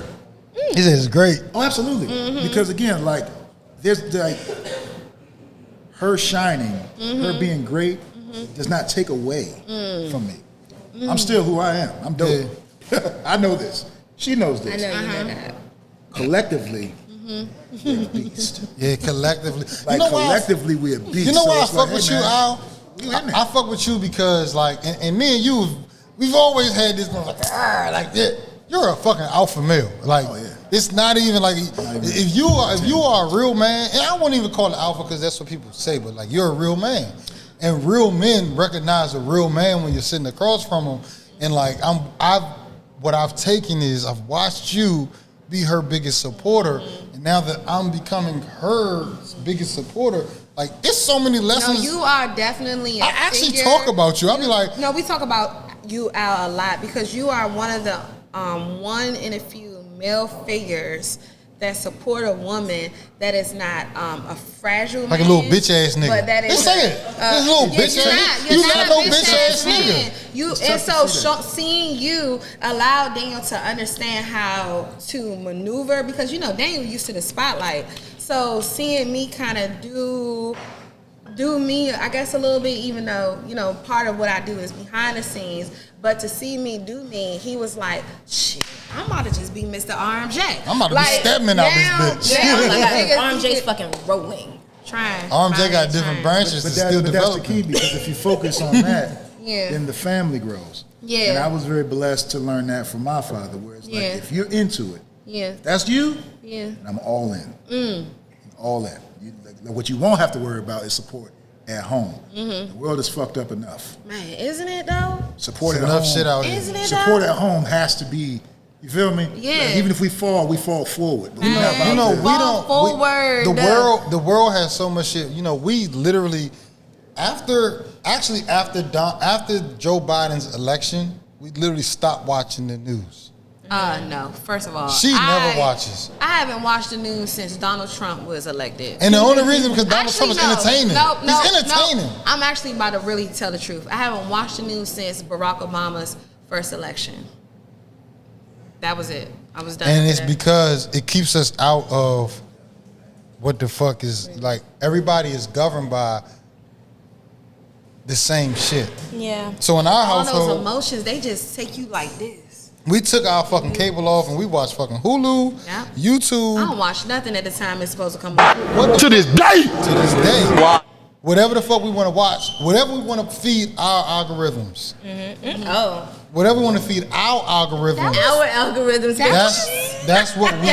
he said it's great. Oh, absolutely. Mm-hmm. Because again, like, there's like her shining, Mm-hmm. her being great, does not take away from me. I'm still who I am. I'm dope. I know this. She knows I this. know you know that. Collectively, Mm-hmm. we're a beast. Yeah, collectively. Like, you know why? collectively, we're a beast. You know So why I it's fuck like, with hey, you, man, Al? we in there. I fuck with you because like, and me and you, we've always had this like that. You're a fucking alpha male. Like, Oh, yeah. it's not even like if you are a real man, and I won't even call it alpha because that's what people say, but like you're a real man, and real men recognize a real man when you're sitting across from them, and like what I've taken is I've watched you be her biggest supporter, and now that I'm becoming her biggest supporter, like it's so many No, lessons. you are definitely. I actually talk about you. I'll be like, No, we talk about you Al a lot because you are one of the one in a few male figures that support a woman that is not a fragile Like a man, little bitch ass nigga. But that is Just say it. This little bitch ass. You not no bitch ass nigga. You It's and tough to so see that. seeing you allow Daniel to understand how to maneuver because you know Daniel used to the spotlight. So seeing me kind of do me, I guess a little bit, even though, you know, part of what I do is behind the scenes, but to see me do me, he was like, shit, I'm about to just be Mr. RMJ. I'm about to be Stedman out this bitch. now, Like, niggas RMJ's get- fucking rolling. Trying. RMJ got trying. different branches But, to still that's the develop. key, because if you focus on that, Yeah. then the family grows. Yeah. And I was very blessed to learn that from my father, where it's like, Yeah. if you're into it, Yeah. that's you, Yeah. and I'm all in. I'm all in. Like, what you won't have to worry about is support at home. The world is fucked up enough. Man, isn't it though? Support There's at enough home. shit out here. Isn't it Support though? at home has to be, you feel me? Yeah. Like, even if we fall forward. But we not Man. out You know, there. we Fall don't. forward. The world has so much shit. You know, we literally after Joe Biden's election, we literally stopped watching the news. No. First of all, She never watches. I haven't watched the news since Donald Trump was elected. And the only reason because Donald Trump is no. entertaining. No, He's entertaining. No. I'm actually about to really tell the truth. I haven't watched the news since Barack Obama's first election. That was it. I was done. And with it's that. because it keeps us out of what the fuck is like. Everybody is governed by the same shit. Yeah. So in our all those household, emotions, they just take you like this. we took our fucking cable off and we watched fucking Hulu, Yeah. I YouTube. don't watch nothing at the time it's supposed to come on. What the To this day. to this day. whatever the fuck we want to watch, whatever we want to feed our algorithms. Oh. Whatever we want to feed our algorithms. Our algorithms. That's what we.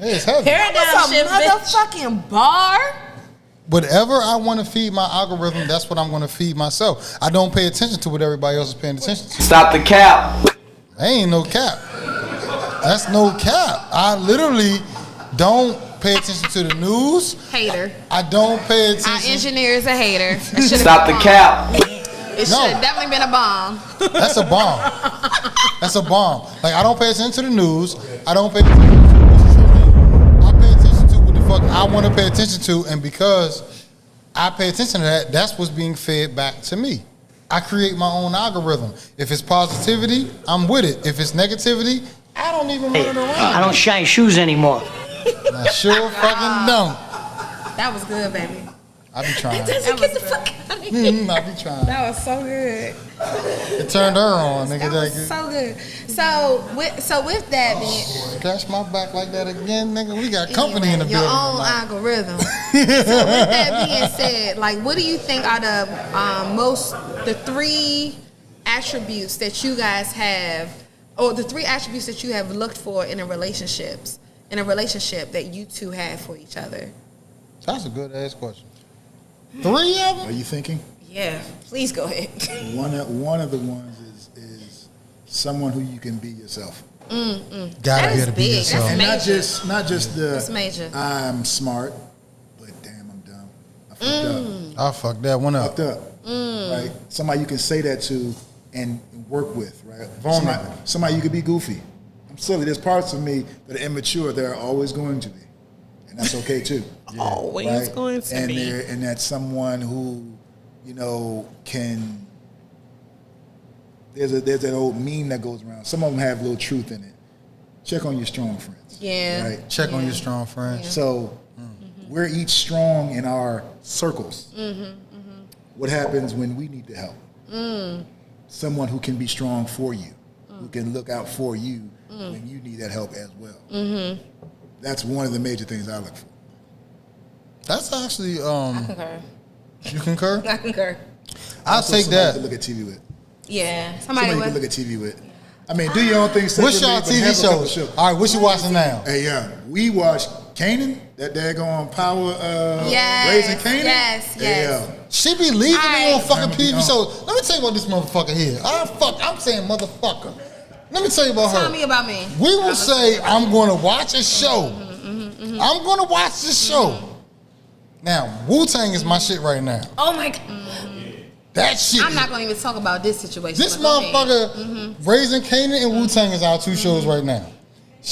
It's heavy. Paradigm shift, bitch. Motherfucking bar. Whatever I want to feed my algorithm, that's what I'm going to feed myself. I don't pay attention to what everybody else is paying attention to. Stop the cap. That ain't no cap. That's no cap. I literally don't pay attention to the news. Hater. I don't pay Our attention. engineer is a hater. Stop the cap. It should have definitely been a bomb. That's a bomb. That's a bomb. Like, I don't pay attention to the news. I don't pay attention to I pay attention to what the fuck I want to pay attention to, and because I pay attention to that, that's what's being fed back to me. I create my own algorithm. If it's positivity, I'm with it. If it's negativity, I don't even run it around. I don't shine shoes anymore. I sure fucking don't. That was good, baby. I be trying. Doesn't get the fuck out of here. I be trying. That was so good. It turned her on, nigga. That was so good. So with that being, Scratch my back like that again, nigga. We got company in the your building. own tonight. algorithm. So with that being said, like, what do you think are the three attributes that you guys have, or the three attributes that you have looked for in a relationship that you two have for each other? That's a good ass question. 3 of them? Are you thinking? Yeah, please go ahead. One of the ones is someone who you can be yourself. Gotta That is be big. yourself. And Major. not just the That's major. I'm smart, but damn, I'm dumb. I fucked up. I fucked that one up. Fucked up. Right? Somebody you can say that to and work with, right? Vulnerable. Somebody you could be goofy. I'm silly. There's parts of me that are immature. They're always going to be, and that's okay too. Always right? going to and be. And that's someone who, can. There's that old meme that goes around. Some of them have a little truth in it. Check on your strong friends. Yeah. Right. Check on your strong friends. So we're each strong in our circles. What happens when we need the help? Someone who can be strong for you, who can look out for you when you need that help as well. That's one of the major things I look for. That's actually, I concur. you concur? I concur. I'll Also take somebody that. to look at TV with. Yeah. Somebody you can look at TV with. I mean, do your own thing. What's separately, y'all but TV have a couple shows? All right, what you watching now? Hey, yeah, we watch Kanan, that daggone Power Yes, Raising Kanan. yes. Yeah. She be leaving me on fucking Alright. TV shows. Let me tell you about this motherfucker here. I'm saying motherfucker. Let me tell you about her. Tell me about me. We will say, I'm going to watch a show. I'm going to watch this show. Now, Wu-Tang is my shit right now. Oh my God. That shit. I'm not going to even talk about this situation. This but go ahead. motherfucker, Raising Kanan and Wu-Tang is our 2 shows right now.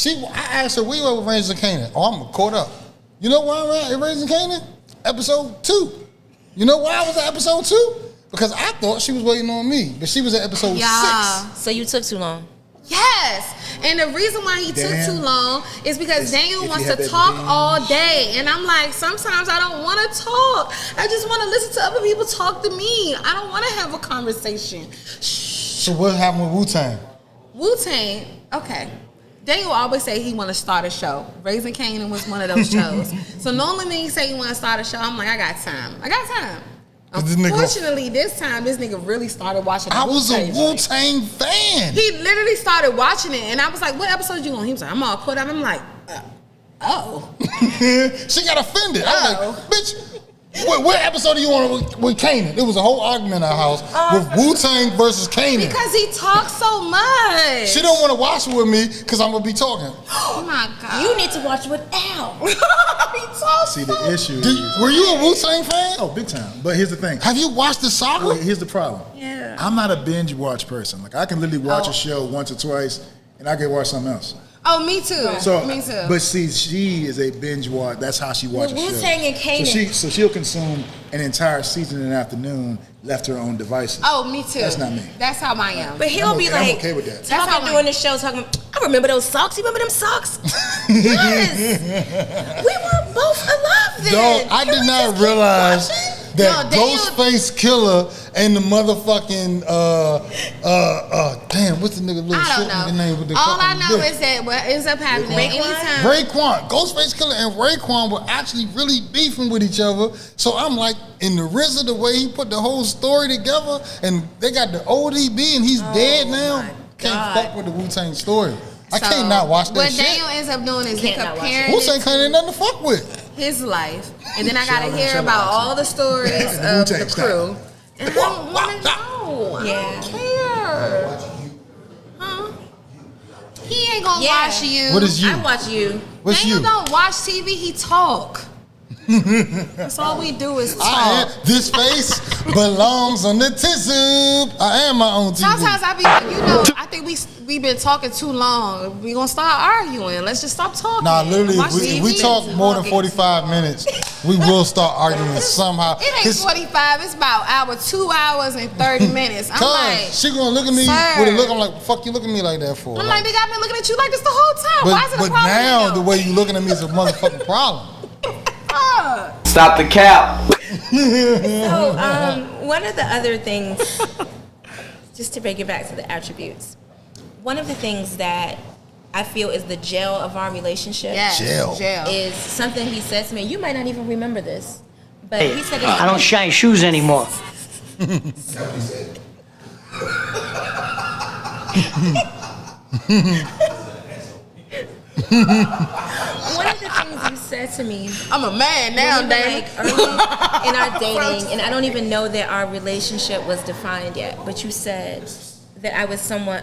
I asked her, where you at with Raising Kanan? Oh, I'm caught up. You know why I'm at Raising Kanan? Episode 2. You know why I was at episode 2? Because I thought she was waiting on me, but she was at episode 6. So you took too long. Yes. And the reason why he took too long is because Daniel wants to talk all day. And I'm like, sometimes I don't want to talk. I just want to listen to other people talk to me. I don't want to have a conversation. So what happened with Wu-Tang? Wu-Tang, okay. Daniel always say he want to start a show. Raising Kanan was one of those shows. So normally when he say he want to start a show, I'm like, I got time. Unfortunately, this time, this nigga really started watching the I was a Wu-Tang Wu-Tang fan. He literally started watching it, and I was like, what episode you on? He was like, I'm all caught up. I'm like, oh. She got offended. I was like, bitch, what episode are you on with Kanan? It was a whole argument in our house with Wu-Tang versus Kanan. Because he talks so much. She don't want to watch it with me because I'm going to be talking. Oh, my God. You need to watch with Al. He talks See, so the issue Were you a Wu-Tang fan? Oh, big time. But here's the thing. Have you watched the saga? Well, here's the problem. Yeah. I'm not a binge watch person. Like, I can literally watch a show once or twice, and I can watch something else. Oh, me too. So, me too. But see, she is a binge watch. That's how she watches shows. Wu-Tang and Kanan. So she'll consume an entire season in an afternoon, left to her own devices. Oh, me too. That's not me. That's how I am. But he'll be I'm like, okay with that. That's how talking during the show, talking, I remember those socks. You remember them socks? Yes. We were both alive then. No, I did not realize that No, Daniel- Ghostface Killer and the motherfucking damn, what's the nigga little I shit don't know. nigga name with the All I fucking know dick? is that what ends up happening anytime. Raekwon, Ghostface Killer and Raekwon were actually really beefing with each other. So I'm like, in the RZA, the way he put the whole story together, and they got the ODB and he's dead now. Can't fuck with the Wu-Tang story. I can't not watch that what shit. Daniel ends up doing is he comparing Wu-Tang ain't nothing to fuck with. his life, and then I gotta hear about all the stories of the crew. And I don't want to know. Yeah. I don't care. Huh? He ain't gonna watch you. What is you? I watch you. What's Daniel you? don't watch TV. He talk. That's all we do is talk. This face belongs on the tissue. I am my own TV. Sometimes I be, I think we've been talking too long. We gonna start arguing. Let's just stop talking. Nah, literally, Watch if we TV. talk more than 45 minutes, we will start arguing somehow. It ain't 45. It's about 2 hours and 30 minutes. I'm like, she gonna look at me with a look. I'm like, fuck you looking at me like that for? I'm like, nigga, I've been looking at you like this the whole time. Why is it a but problem? now the way you looking at me is a motherfucking problem. Stop the cap. So, one of the other things, just to bring it back to the attributes, one of the things that I feel is the gel of our relationship Gel. is something he said to me. You might not even remember this, but he said I don't shine shoes anymore. One of the things you said to me, I'm a man now, like Dave. early in our dating, and I don't even know that our relationship was defined yet, but you said that I was someone,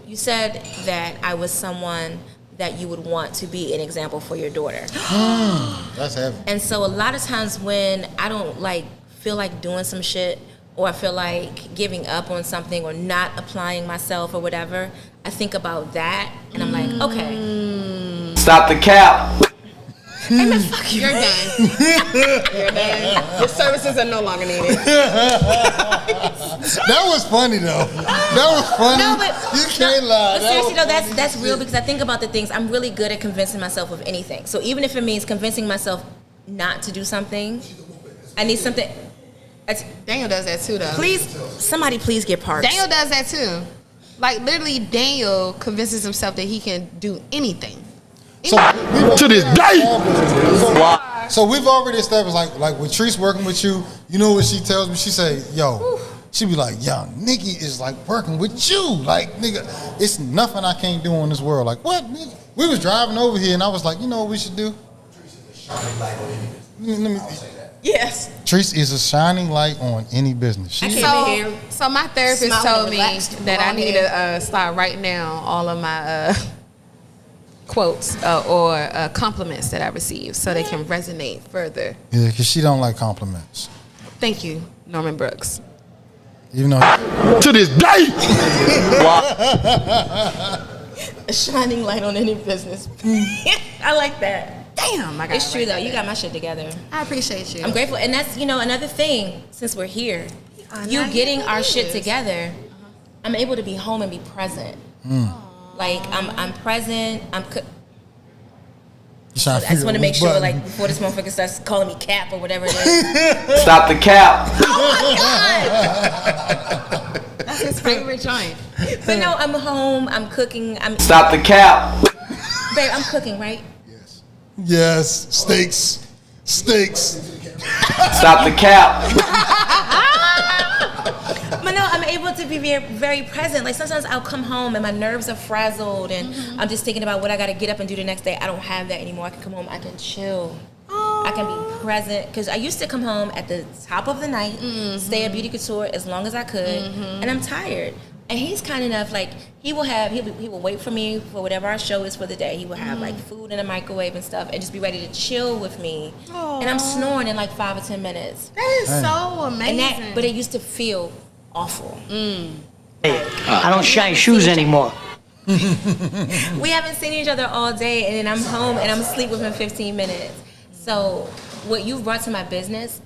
you said that I was someone that you would want to be an example for your daughter. That's heavy. And so a lot of times when I don't feel like doing some shit, or I feel like giving up on something or not applying myself or whatever, I think about that and I'm like, okay. Stop the cap. Hey man, fuck you. You're done. You're done. Your services are no longer needed. That was funny though. That was funny. No, but you can't lie. But seriously though, that's real because I think about the things. I'm really good at convincing myself of anything. So even if it means convincing myself not to do something, I need something. Daniel does that too, though. Somebody please get parts. Daniel does that too. Like literally, Daniel convinces himself that he can do anything. So to this day. So we've already established, like with Treese working with you, you know what she tells me? She say, yo, she be like, yo, Nikki is like working with you. Like, nigga, it's nothing I can't do in this world. Like, what? Nigga? We was driving over here and I was like, you know what we should do? Yes. Treese is a shining light on any business. So my therapist told me that I need to start writing down all of my quotes or compliments that I receive so they can resonate further. Yeah, because she don't like compliments. Thank you, Norman Brooks. Even though to this day. A shining light on any business. I like that. Damn, I got it's true though. You got my shit together. I appreciate you. I'm grateful, and that's another thing. Since we're here, you getting our shit together, I'm able to be home and be present. Like I'm present. I just want to make sure, like before this motherfucker starts calling me cap or whatever it is. Stop the cap. Oh my god. That's his favorite joint. But no, I'm home. I'm cooking. Stop the cap. Babe, I'm cooking, right? yes, steaks. Stop the cap. But no, I'm able to be very, very present. Like sometimes I'll come home and my nerves are frazzled and I'm just thinking about what I got to get up and do the next day. I don't have that anymore. I can come home, I can chill. I can be present. Because I used to come home at the top of the night, stay at Beauty Couture as long as I could, and I'm tired. And he's kind enough, like, he will wait for me for whatever our show is for the day. He will have, like, food in a microwave and stuff and just be ready to chill with me. Aww. And I'm snoring in, like, 5 or 10 minutes. That is so amazing. But it used to feel awful. I don't shine shoes anymore. We haven't seen each other all day, and then I'm home and I'm asleep within 15 minutes. So what you've brought to my business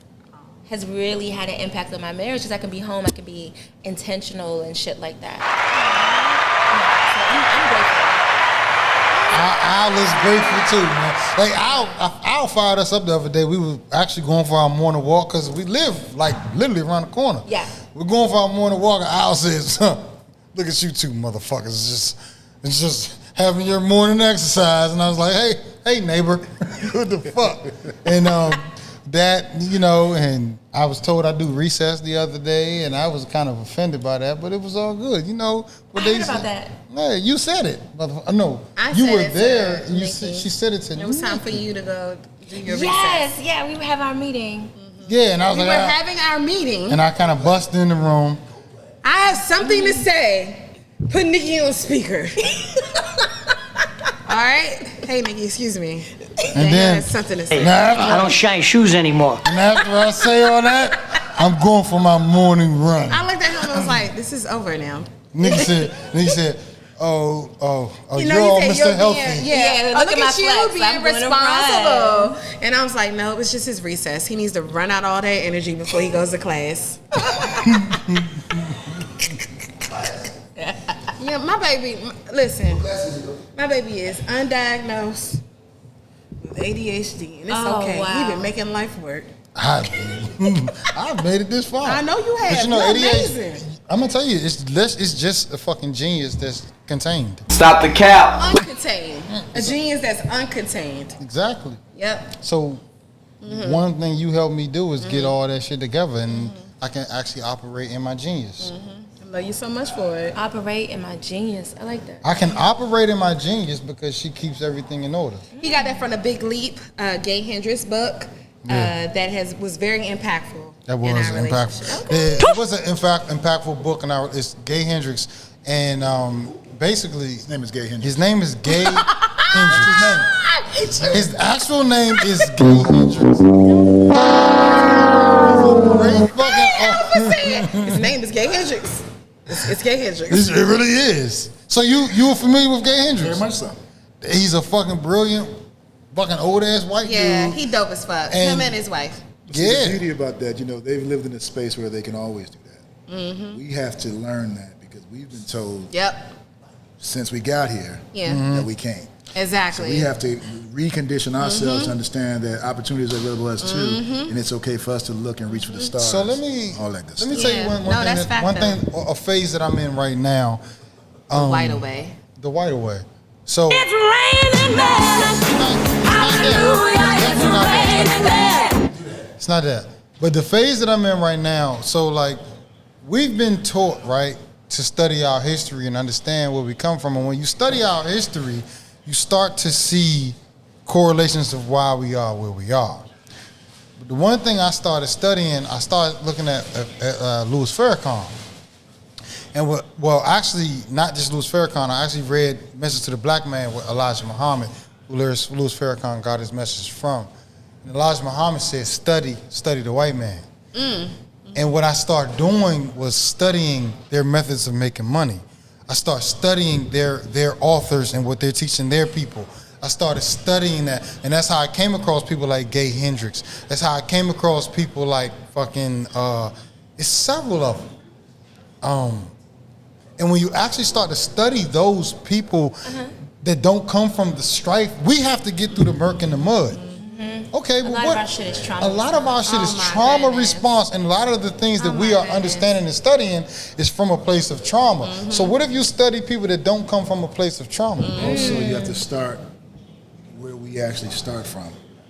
has really had an impact on my marriage because I can be home, I can be intentional and shit like that. So I'm grateful. I was grateful too, man. Like I'll Kyle fired us up the other day. We were actually going for our morning walk because we live like literally around the corner. Yeah. We're going for our morning walk, and Al says, "Look at you two motherfuckers! It's just having your morning exercise." And I was like, "Hey, neighbor, what the fuck?" And that, you know, and I was told I do recess the other day, and I was kind of offended by that, but it was all good, you know. What I heard about that. Yeah, you said it, no, I you said were it to there. And Nikki. she said it to It was time for Nikki. you to go do your Yes, recess. yeah, we would have our meeting. Yeah, and I was We like, were having our meeting. and I kind of busted in the room. I have something to say. Put Nikki on speaker. All right? Hey, Nikki, excuse me. And then, has something to say. now I don't shine shoes anymore. and after I say all that, I'm going for my morning run. I looked at him and I was like, this is over now. Nikki said, oh, You you're know, all he Mr. said, you're Healthy. being, Yeah, look look at at you my flex. being I'm gonna responsible. And I was like, no, it's just his recess. He needs to run out all that energy before he goes to class. Yeah, my baby, listen, my baby is undiagnosed with ADHD, and it's Oh, okay. wow. We've been making life work. I've made it this far. I know you have. But you know, You're 88, amazing. I'm gonna tell you, it's just a fucking genius that's contained. Stop the cap. Uncontained. A genius that's uncontained. Exactly. Yep. So one thing you helped me do is get all that shit together, and I can actually operate in my genius. I love you so much for it. Operate in my genius. I like that. I can operate in my genius because she keeps everything in order. He got that from the Big Leap, Gay Hendricks book. That was very impactful. That was in our impactful. relationship. It was an impactful book, and it's Gay Hendricks, and basically His name is Gay Hendricks. his name is Gay Hendricks. His actual name is Gay Hendricks. Great fucking His name is Gay Hendricks. It's Gay Hendricks. It really is. So you were familiar with Gay Hendricks? Very much so. He's a fucking brilliant, fucking old ass white Yeah, dude. he dope as fuck. And- Him and his wife. See, Yeah. the beauty about that, you know, they've lived in a space where they can always do that. Mm-hmm. We have to learn that because we've been told Yep. since we got here Yeah. that we can't. Exactly. We have to recondition ourselves to understand that opportunities are available to us too, and it's okay for us to look and reach for the stars. So let me all that good let me stuff. tell you Yeah. one No, thing. that's fact, One though. thing, a phase that I'm in right now. White away. The white away. So It's raining men. Hallelujah, it's raining men. it's not that. But the phase that I'm in right now, so like we've been taught, right, to study our history and understand where we come from. And when you study our history, you start to see correlations of why we are where we are. But the one thing I started studying, I started looking at Louis Farrakhan. And actually, not just Louis Farrakhan, I actually read Message to the Black Man with Elijah Muhammad, who Louis Farrakhan got his message from. And Elijah Muhammad said, study the white man. And what I started doing was studying their methods of making money. I started studying their authors and what they're teaching their people. I started studying that, and that's how I came across people like Gay Hendricks. That's how I came across people like fucking, it's several of them. And when you actually start to study those people that don't come from the strife, we have to get through the murk and the mud. Okay, A lot of our shit is trauma. A lot of our shit is my trauma goodness. response, and a lot of the things that Oh we my are goodness. understanding and studying is from a place of trauma. So what if you study people that don't come from a place of trauma? Also, you have to start where we actually start from.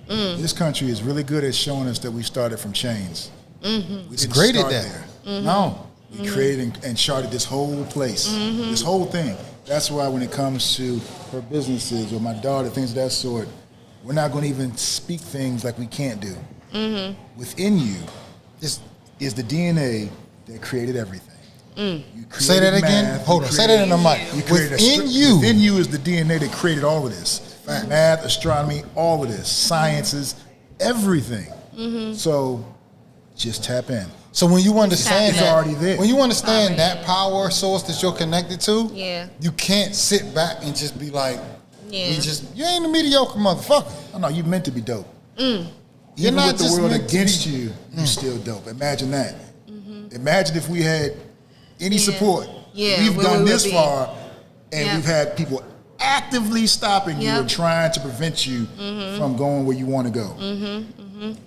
This country is really good at showing us that we started from chains. We It's didn't great at start that. there. No. We created and charted this whole place, this whole thing. That's why when it comes to her businesses or my daughter, things of that sort, we're not going to even speak things like we can't do. Within you is the DNA that created everything. You Say that created again. math, Hold you on. Say that in the created- mic. you created Within you. Within you is the DNA that created all of this. Math, astronomy, all of this, sciences, everything. So just tap in. So when you understand It's that, already there. when you understand that power source that you're connected to, Yeah. you can't sit back and just be like, Yeah. you ain't a mediocre motherfucker. Oh, no, you meant to be dope. You're Even not with the just world meant to against be- you, you still dope. Imagine that. Imagine if we had any support. Yeah, We've where done we would this be. far, and Yeah. we've had people actively stopping you Yep. and trying to prevent you from going where you want to go.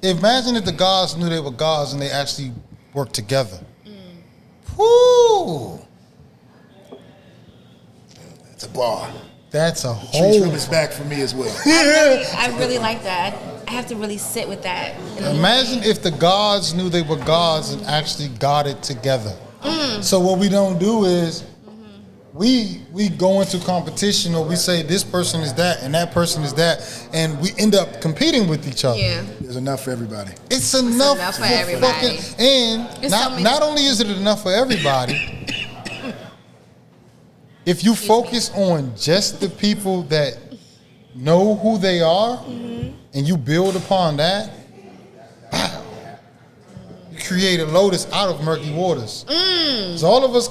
Imagine if the gods knew they were gods and they actually worked together. Whoo! It's a bar. That's a Trees whole. from his back for me as well. I really like that. I have to really sit with that. Imagine if the gods knew they were gods and actually got it together. So what we don't do is we go into competition, or we say this person is that and that person is that, and we end up competing with each other. Yeah. There's enough for everybody. It's enough, enough for everybody. And It's so not, many- not only is it enough for everybody, if you focus on just the people that know who they are and you build upon that, wow, you create a lotus out of murky waters. So all of us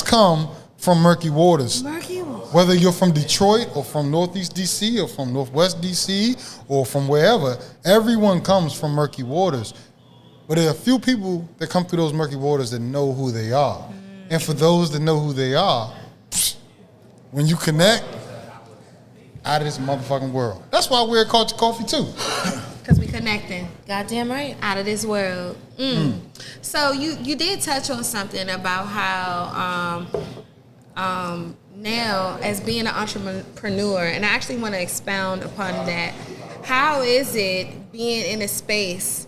come from murky waters. Murky one. Whether you're from Detroit or from Northeast DC or from Northwest DC or from wherever, everyone comes from murky waters. But there are a few people that come through those murky waters that know who they are. And for those that know who they are, when you connect, out of this motherfucking world. That's why we're at Culture Coffee too. Because we connecting. Goddamn right. Out of this world. So you did touch on something about how now as being an entrepreneur, and I actually want to expound upon that. How is it being in a space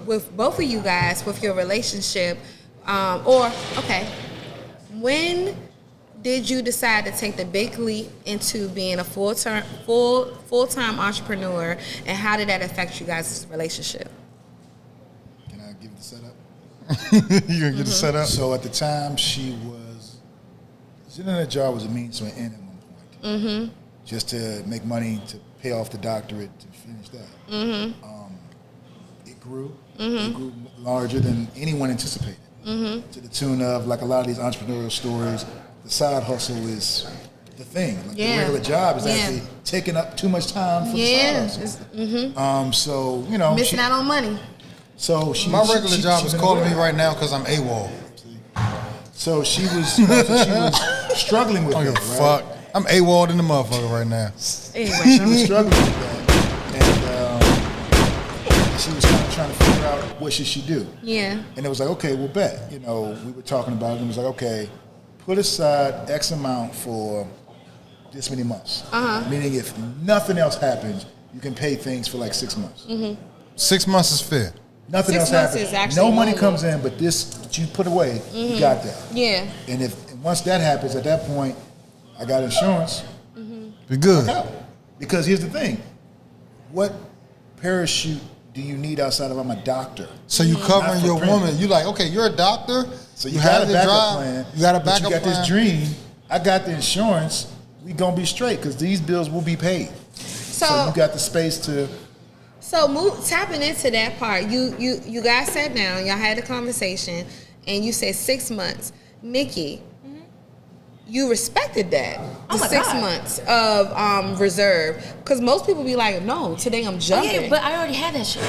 with both of you guys, with your relationship, when did you decide to take the big leap into being a full-time entrepreneur, and how did that affect you guys' relationship? Can I give the setup? You gonna get the setup? So at the time, she was Zen In A Jar was a means to an end at one point, just to make money to pay off the doctorate to finish that. It grew. It grew larger than anyone anticipated. To the tune of, like a lot of these entrepreneurial stories, the side hustle is the thing. Like the regular job is actually taking up too much time for the side hustle. So Missing out on money. So she, My regular she- job she's is been calling me aware. right now because I'm AWOL. So she was, she was struggling with I don't that, give a right? fuck. I'm AWOL in the motherfucker right now. Anyway. She was struggling with that, and she was kind of trying to figure out what should she do. Yeah. And it was like, okay, well, bet. We were talking about it, and it was like, okay, put aside X amount for this many months. Meaning, if nothing else happens, you can pay things for like 6 months. 6 months is fair. Nothing 6 else months happens. is actually No money normal. comes in, but this that you put away, you got that. Yeah. And once that happens, at that point, I got insurance. Be good. Out. Because here's the thing: what parachute do you need outside of I'm a doctor? So you covering Not for your print. woman. You like, okay, you're a doctor. So you got a the backup drive, plan. You got a but backup you got plan. this dream. I got the insurance. We gonna be straight because these bills will be paid. So you got the space to. So tapping into that part, you guys sat down, y'all had a conversation, and you said 6 months. Nikki, you respected that. Oh my 6 God. months of reserve. Because most people be like, no, today I'm Oh, jumping. yeah, but I already had that shit.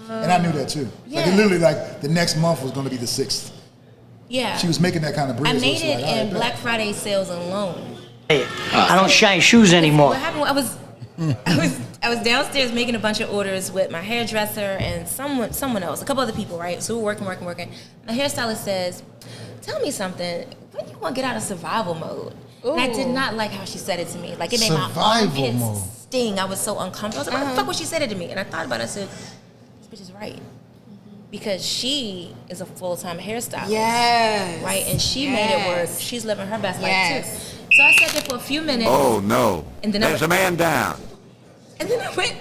And I knew that too. Like Yeah. it literally, like the next month was gonna be the 6th. Yeah. She was making that kind of bridge. I so made it's it like, all right, in bet. Black Friday sales alone. I don't shine shoes anymore. What happened? I was downstairs making a bunch of orders with my hairdresser and someone else, a couple other people, right? So we're working. My hairstylist says, "Tell me something. When do you want to get out of survival mode?" And I did not like how she said it to me. Like it made my Survival armpits mode. sting. I was so uncomfortable. I was like, "What the fuck was she saying it to me?" And I thought about it. I said, "This bitch is right." Because she is a full-time hairstylist. Yes. Right? And she made it work. Yes. She's living her best life Yes. too. So I sat there for a few minutes. Oh no. And then There's a man down. And then I went,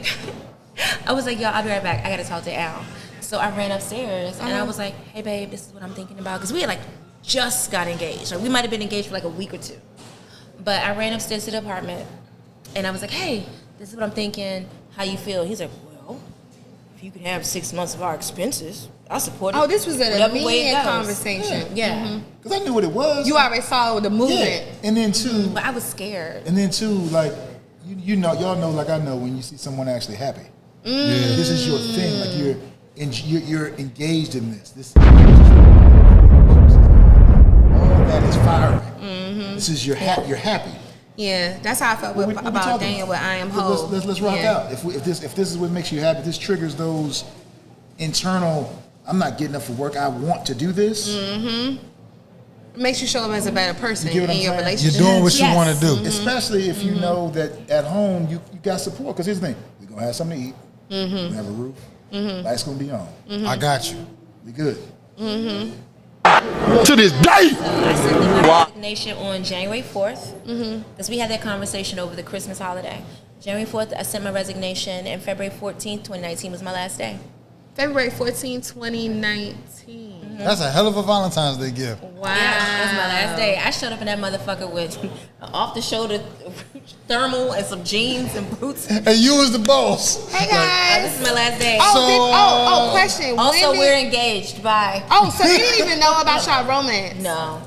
I was like, yo, I'll be right back. I gotta talk to Al. So I ran upstairs and I was like, hey babe, this is what I'm thinking about. Because we had like just got engaged. Like we might have been engaged for like a week or two. But I ran upstairs to the apartment and I was like, hey, this is what I'm thinking. How you feel? He's like, well, if you could have 6 months of our expenses, I'll support it. Oh, this was at a Whatever way it meeting goes. conversation. Yeah. Because I knew what it was. You already saw the movement. Yeah. And then two, But I was scared. like you know, y'all know, like I know when you see someone actually happy. This is your thing. Like you're engaged in this. All that is firing. This is you're happy. Yeah, that's how I felt about Daniel with I Am Whole. Let's rock out. If this is what makes you happy, this triggers those internal. I'm not getting up for work. I want to do this. Mm-hmm. It makes you show up as a better person you in your relationship. You're doing what you want to do. Mm-hmm. Especially if you know that at home you got support. Because here's the thing: we're gonna have something to eat. Mm-hmm. We're gonna have a roof. Mm-hmm. Lights gonna be on. Mm-hmm. I got you. We good. Mm-hmm. To this day. I sent in my resignation on January 4th because we had that conversation over the Christmas holiday. January 4th, I sent my resignation, and February 14th, 2019 was my last day. February 14, 2019. That's a hell of a Valentine's Day gift. Wow. Yeah, that was my last day. I showed up in that motherfucker with off-the-shoulder thermal and some jeans and boots. And you was the boss. Hey guys. This is my last day. Question. Also, we're engaged. Bye. Oh, so you didn't even know about y'all romance? No.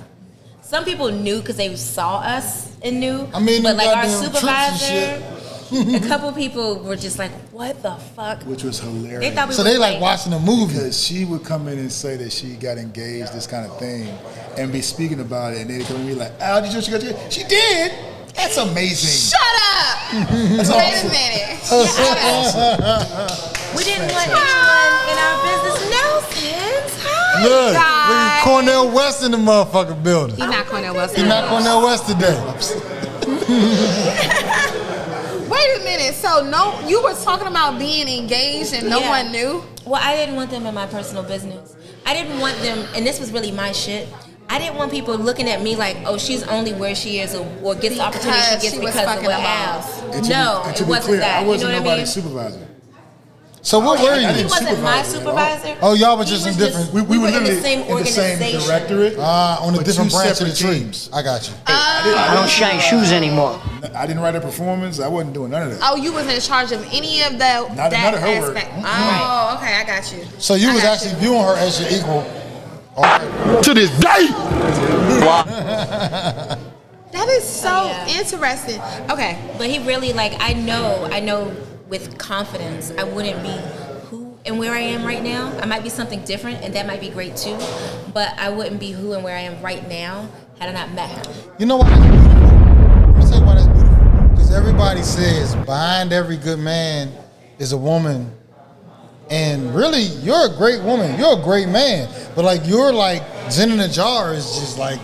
Some people knew because they saw us and knew. I mean, but like our goddamn trips and supervisor, a couple people were just like, "What the fuck?" Which was hilarious. They thought we So were they like watching a movie. Because she would come in and say that she got engaged, this kind of thing, and be speaking about it, and they come to me like, "Oh, did you get engaged?" She did. That's amazing. Shut up! That's Wait awesome. a minute. We didn't want anyone in our business Nelsons. Hi, Look guys. at Cornell West in the motherfucking building. He's not Cornell West. He's not Cornell West today. Wait a minute. So you were talking about being engaged and no one knew? Well, I didn't want them in my personal business. I didn't want them, and this was really my shit. I didn't want people looking at me like, oh, she's only where she is or gets the opportunity she gets because of what happens. No, it wasn't that. I wasn't You know what I mean? nobody's supervisor. So what were He you? wasn't my supervisor. Oh, y'all were He just was in different. We were in the literally same organization. directorate. On a but different two branch of the separate tree. teams. I got you. I don't shine shoes anymore. I didn't write a performance. I wasn't doing none of that. Oh, you was in charge of any of that Not none of her work. aspect. Oh, okay, I got you. So you I was got actually you. viewing her as your equal. Okay. To this day. That is so Yeah. interesting. Okay. But he really, like, I know with confidence, I wouldn't be who and where I am right now. I might be something different, and that might be great too. But I wouldn't be who and where I am right now had I not met him. You know why that's beautiful? Let me tell you why that's beautiful. Because everybody says behind every good man is a woman. And really, you're a great woman. You're a great man. But like, you're like, Zen In A Jar is just like,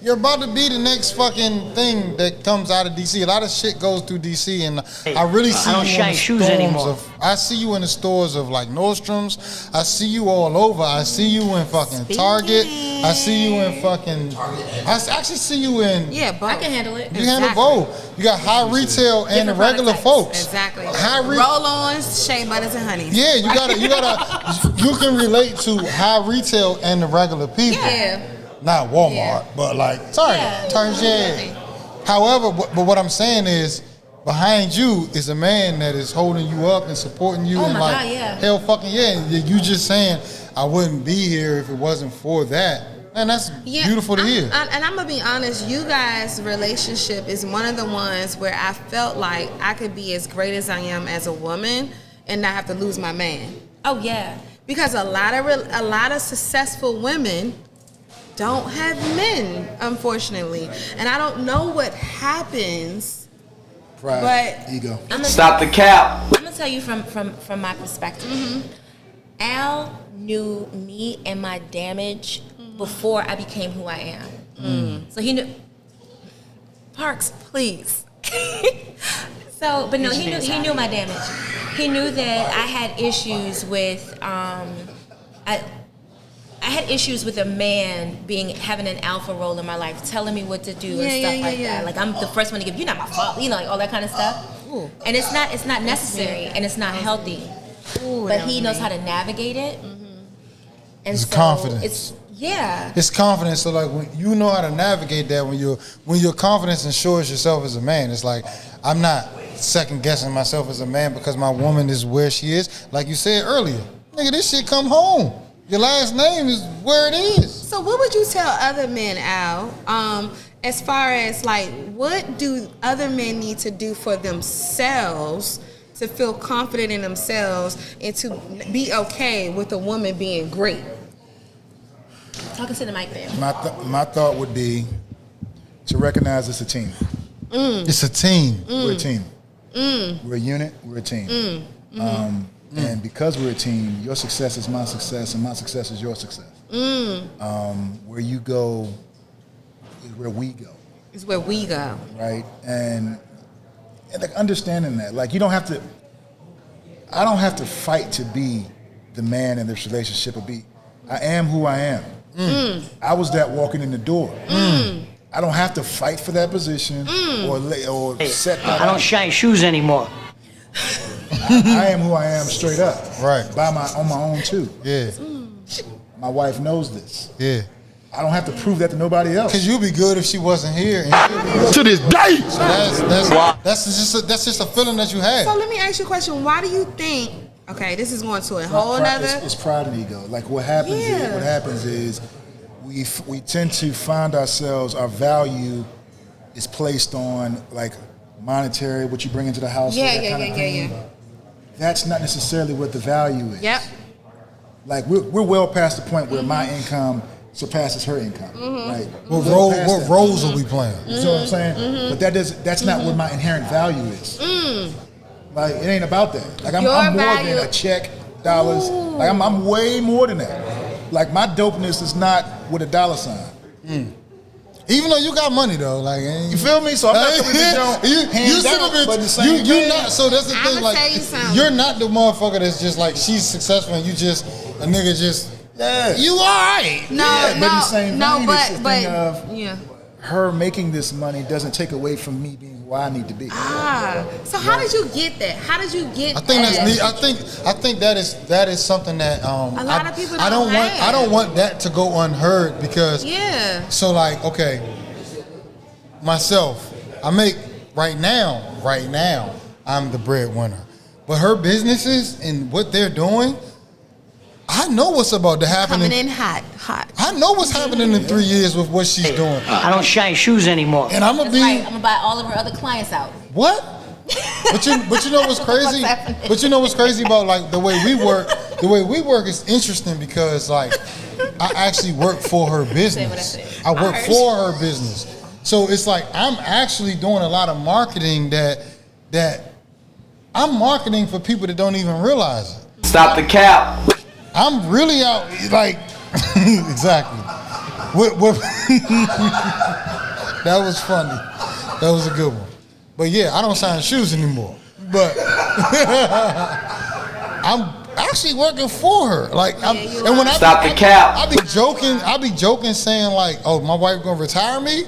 you're about to be the next fucking thing that comes out of DC. A lot of shit goes through DC, and I really see I don't you in shine the shoes stores anymore. of. I see you in the stores of like Nordstrom's. I see you all over. I see you in fucking Target. I see you in fucking. I actually see you in. Yeah, both. I can handle it. You handle both. You got high retail and the Different regular product types. folks. Exactly. High Roll-ons, shea butters, and honey. Yeah, you can relate to high retail and the regular people. Yeah. Not Walmart, Yeah. but like Target. Target. However, but what I'm saying is, behind you is a man that is holding you up and supporting you. Oh and my like, God, yeah. hell fucking yeah. And you just saying, I wouldn't be here if it wasn't for that. Man, that's beautiful to hear. And I'm gonna be honest, you guys' relationship is one of the ones where I felt like I could be as great as I am as a woman and not have to lose my man. Oh yeah. Because a lot of successful women don't have men, unfortunately. And I don't know what happens. Pride, But- ego. Stop the cap. I'm gonna tell you from my perspective. Al knew me and my damage before I became who I am. So he knew. Parks, please. So, but no, he knew my damage. He knew that I had issues with I had issues with a man having an alpha role in my life, telling me what to do and stuff like that. Like, I'm the first one to give, you're not my fault, you know, like all that kind of stuff. Ooh. And it's not necessary and it's not healthy. Ooh, But that he was knows me. how to navigate it. And It's so confidence. It's confidence. So like, when you know how to navigate that, when your confidence ensures yourself as a man, it's like, I'm not second guessing myself as a man because my woman is where she is. Like you said earlier, nigga, this shit come home. Your last name is where it is. So what would you tell other men, Al, as far as like, what do other men need to do for themselves to feel confident in themselves and to be okay with a woman being great? talking to the mic there. My thought would be to recognize it's a team. It's a team. We're a team. We're a unit. We're a team. And because we're a team, your success is my success, and my success is your success. Where you go is where we go. Is where we go. Right? And like understanding that, like you don't have to. I don't have to fight to be the man in this relationship or be. I am who I am. I was that walking in the door. I don't have to fight for that position or set that I don't shine shoes anymore. I am who I am straight up. Right. On my own too. Yeah. My wife knows this. Yeah. I don't have to prove that to nobody else. Cause you'd be good if she wasn't here. And To this day. so that's just a feeling that you had. So let me ask you a question. Why do you think? Okay, this is going to a whole nother. It's pride and ego. Like what happens is we tend to find ourselves, our value is placed on like monetary, what you bring into the house. Yeah. That's not necessarily what the value is. Yep. Like we're well past the point where my income surpasses her income. Right? What roles are we playing? You know what I'm saying? But that's not what my inherent value is. Like it ain't about that. Like I'm more than a check, dollars. Like I'm way more than that. Like my dopeness is not with a dollar sign. Even though you got money though, like You feel me? So I'm not coming to hands down, but the same you're not. So that's the thing. I'ma Like tell you something. you're not the motherfucker that's just like she's successful and you just a nigga just. Yeah. You alright. But in the same vein, it's the thing of yeah. her making this money doesn't take away from me being where I need to be. So how did you get that? How did you get? I think that's neat. I think that is something that a lot of people I don't want that to go unheard because So like okay, myself, I make right now I'm the breadwinner, but her businesses and what they're doing, I know what's about to happen. Coming in hot. I know what's happening in 3 years with what she's doing. I don't shine shoes anymore. And I'm gonna That's right. I'm gonna buy all of her other clients out. What? But you know what's crazy? But you know what's crazy about like the way we work? The way we work is interesting because like I actually work for her business. I work for her business. So it's like I'm actually doing a lot of marketing that I'm marketing for people that don't even realize it. Stop the cap. I'm really out like exactly. That was funny. That was a good one. But yeah, I don't sign shoes anymore. But I'm actually working for her. Like and when Stop the cap. I be joking saying like, oh, my wife gonna retire me?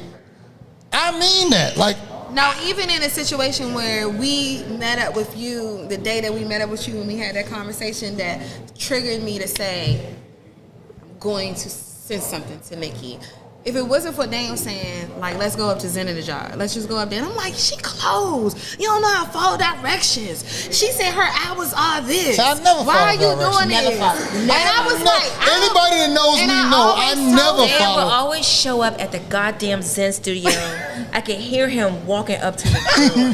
I mean that. Like now, even in a situation where we met up with you, the day that we met up with you and we had that conversation that triggered me to say, I'm going to send something to Nikki. If it wasn't for Daniel saying, like, let's go up to Zen In A Jar. Let's just go up there. And I'm like, she closed. You don't know how to follow directions. She said her hours are this. I never Why are you doing Never this? follow. And I was like, anybody that knows me know I never Dan will follow. always show up at the goddamn Zen studio. I can hear him walking up to the door.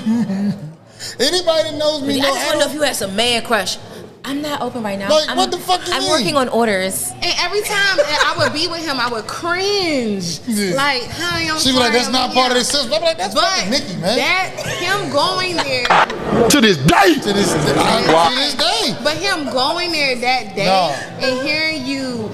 Anybody that knows me I know just want to know if you had some man crush. I'm not open right now. Like, what the fuck you I'm mean? working on orders. And every time I would be with him, I would cringe. Yeah. Like, hi, I'm She be like, that's sorry, not I'm part of here. the system. I'm like, that's fucking Nikki, man. That him going there, To this day. To this day. but him going there that day and hearing you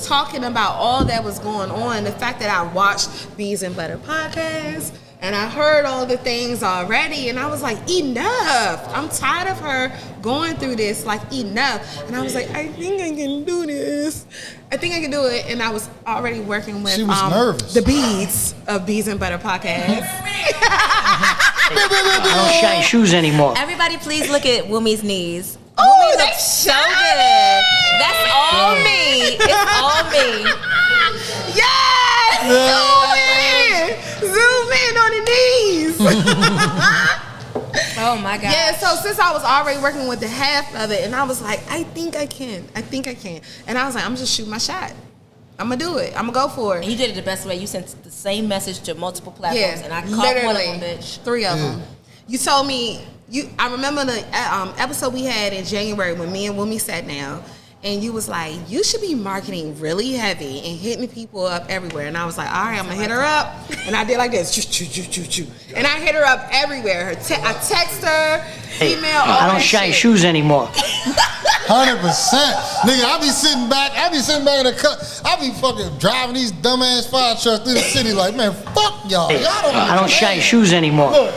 talking about all that was going on, the fact that I watched Bees and Butter podcast and I heard all the things already, and I was like, enough. I'm tired of her going through this, like, enough. And I was like, I think I can do this. I think I can do it. And I was already working with She was nervous. the beads of Bees and Butter podcast. I don't shine shoes anymore. Everybody, please look at Wumi's knees. Oh, Wumi they looks so good. That's all me. It's all me. Yes! Zoom in on the knees. Oh my God. Yeah, so since I was already working with the half of it, and I was like, I think I can. And I was like, I'm just shoot my shot. I'm gonna do it. I'm gonna go for it. And you did it the best way. You sent the same message to multiple platforms, Yeah, and I caught one of them, literally, bitch. 3 of them. You told me, I remember the episode we had in January when me and Wumi sat down, and you was like, you should be marketing really heavy and hitting people up everywhere. And I was like, all right, I'm gonna hit her up. And I did like this, and I hit her up everywhere. I text her, email. I don't shine shoes anymore. 100%. Nigga, I be sitting back in the cut. I be fucking driving these dumbass fire trucks through the city like, man, fuck y'all. I don't shine shoes anymore. Look,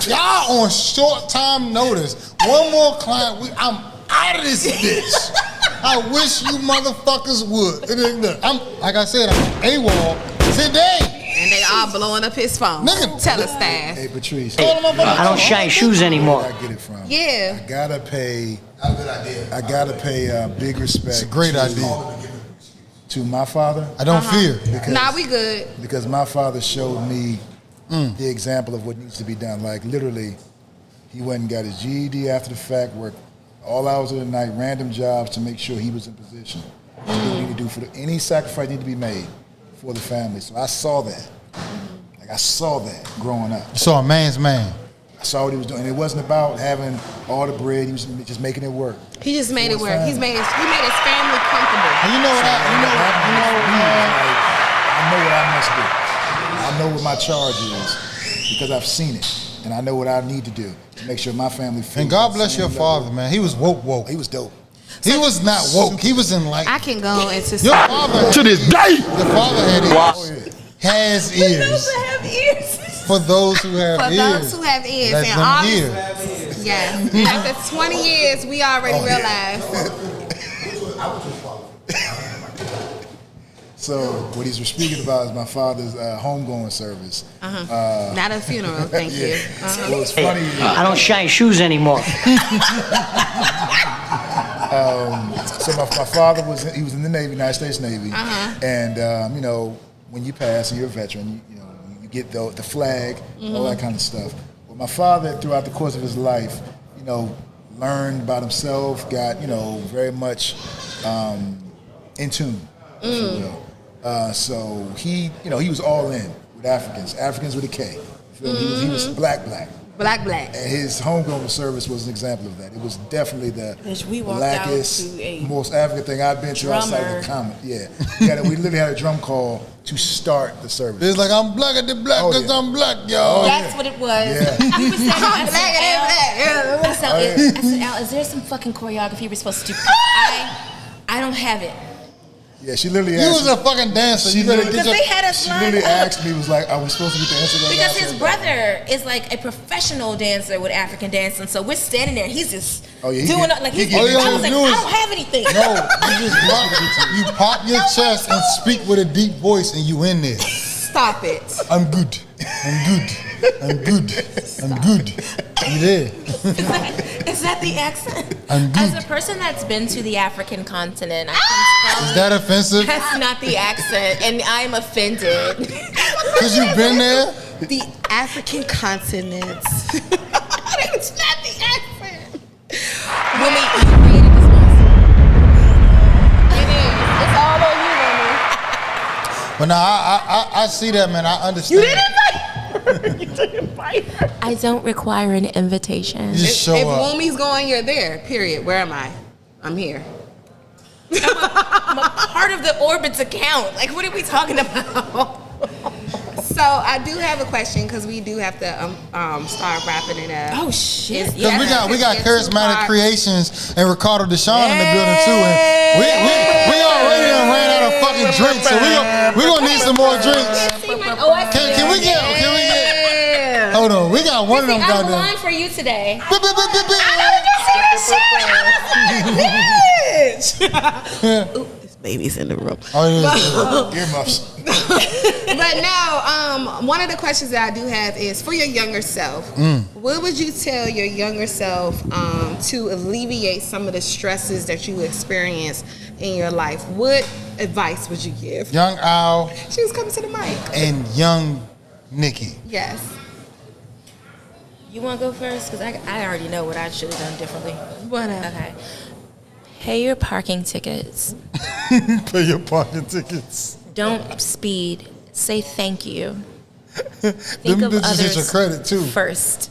y'all on short time notice. One more client, I'm out of this bitch. I wish you motherfuckers would. And then, look, like I said, I'm AWOL today. And they all blowing up his phone. Nigga, Telestaff. Hey, Patrice. I don't shine shoes anymore. Where I get it from? Yeah. I gotta pay. I gotta pay big respect. It's a great idea. To my father. I don't fear. Nah, we good. Because my father showed me the example of what needs to be done. Like literally, he went and got his GED after the fact, worked all hours of the night, random jobs to make sure he was in position to do what he needed to do for any sacrifice needed to be made for the family. So I saw that. Like I saw that growing up. You saw a man's man. I saw what he was doing. And it wasn't about having all the bread. He was just making it work. He just made it work. He made his family comfortable. And you know what I know what I must do. I know what my charge is because I've seen it. And I know what I need to do to make sure my family feels. And God bless your father, man. He was woke. He was dope. He was not woke. He was in like. I can go into Your father. To this day. Your father had ears. Has ears. have ears. For those who have For ears. those who have ears. Let And them obviously, hear. yeah. After 20 years, we already realized. So what he's speaking about is my father's homegoing service. Not a funeral, thank you. Well, it's funny. I don't shine shoes anymore. So my father was in the Navy, United States Navy, and you know when you pass and you're a veteran, you get the flag, all that kind of stuff. But my father, throughout the course of his life, learned about himself, got very much in tune, if you will. So he was all in with Africans with a K. He was black. Black. And his homegoing service was an example of that. It was definitely the blackest, most African thing I've been to outside of the comment. Yeah. We literally had a drum call to start the service. It's like, I'm black at the black because I'm black, y'all. That's what it was. Yeah. We were saying, I'm black and I said, Al, is there some fucking choreography we're supposed to do? I don't have it. Yeah, she literally You asked was a fucking dancer. You better get Because your... they had us She lined literally up. asked me, was like, are we supposed to get the Instagram? Because his brother is like a professional dancer with African dance, and so we're standing there. He's just doing it like he's. I was like, I don't have anything. No, you pop your chest and speak with a deep voice, and you in there. Stop it. I'm good. You there? Is that the accent? I'm good. As a person that's been to the African continent, I can tell Is that offensive? that's not the accent, and I'm offended. Because you've been there? The African continents. It's not the accent. When we created this monster. It is. It's all on you, Remy. But now I see that, man. I understand. You didn't invite her. I don't require an invitation. You just show If up. Womi's going, you're there. Period. Where am I? I'm here. I'm a part of the Orbit's account. Like, what are we talking about? So I do have a question because we do have to start wrapping it up. Oh shit! Because we got Charismatic Creations and Ricardo Deshawn in the building too, and we already done ran out of fucking drinks, so we gonna need some more drinks. Can we get? Hold on, we got one of them I have a goddamn. line for you today. Ooh, this baby's in the room. Oh, yeah. Earmuffs. But now, one of the questions that I do have is for your younger self. What would you tell your younger self to alleviate some of the stresses that you experience in your life? What advice would you give? Young Al She was coming to the mic. and young Nikki. Yes. You want to go first? Because I already know what I should have done differently. Whatever. Okay. Pay your parking tickets. Pay your parking tickets. Don't speed. Say thank you. Them Think of bitches hit others your credit too. first.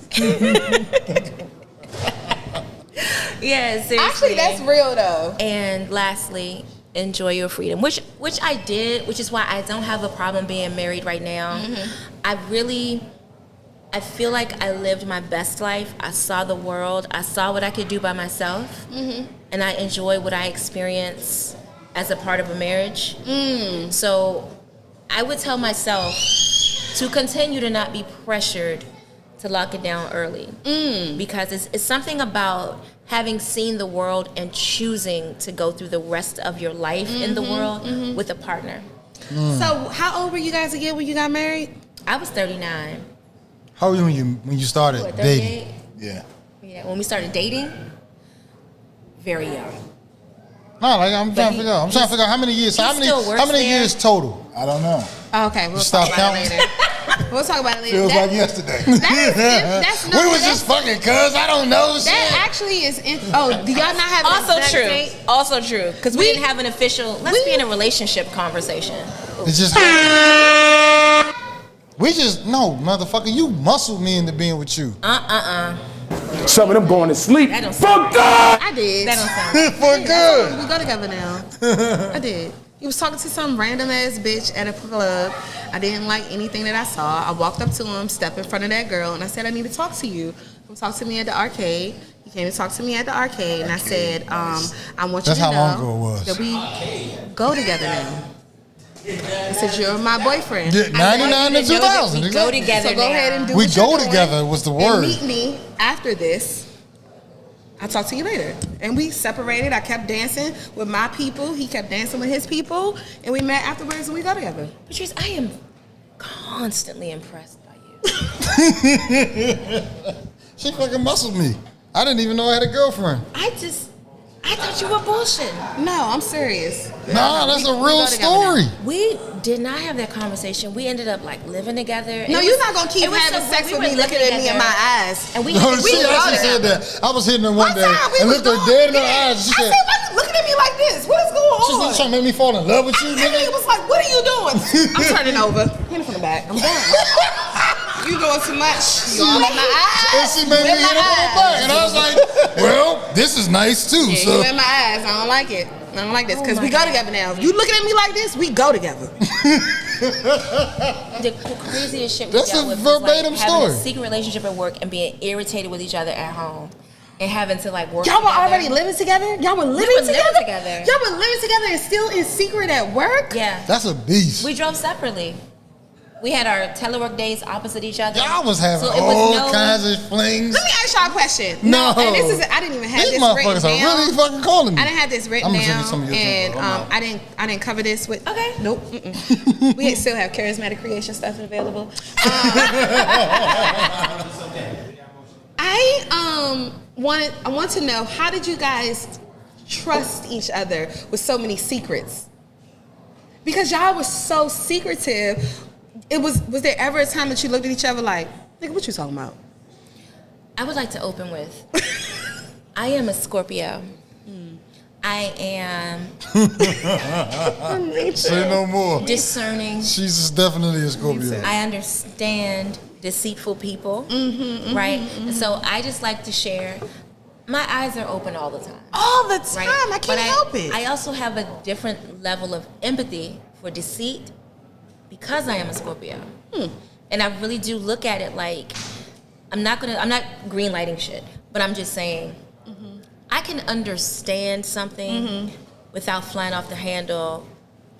Yeah, seriously. Actually, that's real though. And lastly, enjoy your freedom, which I did, which is why I don't have a problem being married right now. I feel like I lived my best life. I saw the world. I saw what I could do by myself, and I enjoy what I experience as a part of a marriage. So I would tell myself to continue to not be pressured to lock it down early, because it's something about having seen the world and choosing to go through the rest of your life in the world with a partner. So how old were you guys again when you got married? I was 39. How old were you when you started What, dating? 38? Yeah. When we started dating, very young. No, like I'm trying to figure out. How many years. So how many years total? I don't know. Okay, we'll Stop talk about it counting. later. We'll talk about it later. Feels like yesterday. We was just fucking cuz I don't know shit. That actually is. Do y'all not have an Also exact true. date? Also true. Because we didn't have an official, let's be in a relationship conversation. It's just we just motherfucker. You muscled me into being with you. Some of them going to sleep. That don't For sound God! I did. That don't sound For good. We go together now. I did. He was talking to some random ass bitch at a club. I didn't like anything that I saw. I walked up to him, stepped in front of that girl, and I said, I need to talk to you. Come talk to me at the arcade. He came to talk to me at the arcade, and I said, I want you That's to how know long ago it was. that we go together now. I said, you're my boyfriend. Yeah, 99 to 2000. We go together So go ahead and do We what you're go doing, together was the and word. meet me after this. I'll talk to you later. And we separated. I kept dancing with my people. He kept dancing with his people. And we met afterwards and we go together. Patrice, I am constantly impressed by you. She fucking muscled me. I didn't even know I had a girlfriend. I thought you were bullshitting. No, I'm serious. Nah, that's a we real go together story. We did not have that conversation. We ended up like living together. No, you're not gonna keep it was having so- sex we with were me looking living at me in together. my eyes. And we No, had she go actually said together. that. I was hitting her one day time we and was looked her going- dead in her yeah. eyes. She I said, said, why you looking at me like this? What is going she's on? trying to make me fall in love with you, And he nigga. was like, what are you doing? I'm turning over. Hit him from the back. I'm done. You doing too much. You all in my eyes. And she made me You in hit her my from the eyes. back. And I was like, well, this is nice too. Yeah, So you in my eyes. I don't like it. I don't like this because my we go God. together now. If you looking at me like this, we go together. the craziest shit we That's dealt a with was, verbatim like, having story. a secret relationship at work and being irritated with each other at home and having to like work Y'all were together. already living together? Y'all were living were living together? together. Y'all were living together and still in secret at work? Yeah. that's a beast. We drove separately. We had our telework days opposite each other. Y'all was having So it was all kinds of flings. Let me ask y'all a question. No. And this is I didn't even have These this written motherfuckers are down. really fucking calling me. I didn't have this written I'm down, drinking some of your drink, and bro. I'm out. I didn't cover this with. Okay. Nope. We still have charismatic creation stuff available. I want to know, how did you guys trust each other with so many secrets? Because y'all was so secretive. Was there ever a time that you looked at each other like, nigga, what you talking about? I would like to open with, I am a Scorpio. I am Say no more. discerning. She's definitely a Scorpio. I understand deceitful people, right? And so I just like to share. My eyes are open all the time. All the time. Right? I can't But help it. I also have a different level of empathy for deceit because I am a Scorpio. And I really do look at it like, I'm not green lighting shit, but I'm just saying, I can understand something without flying off the handle,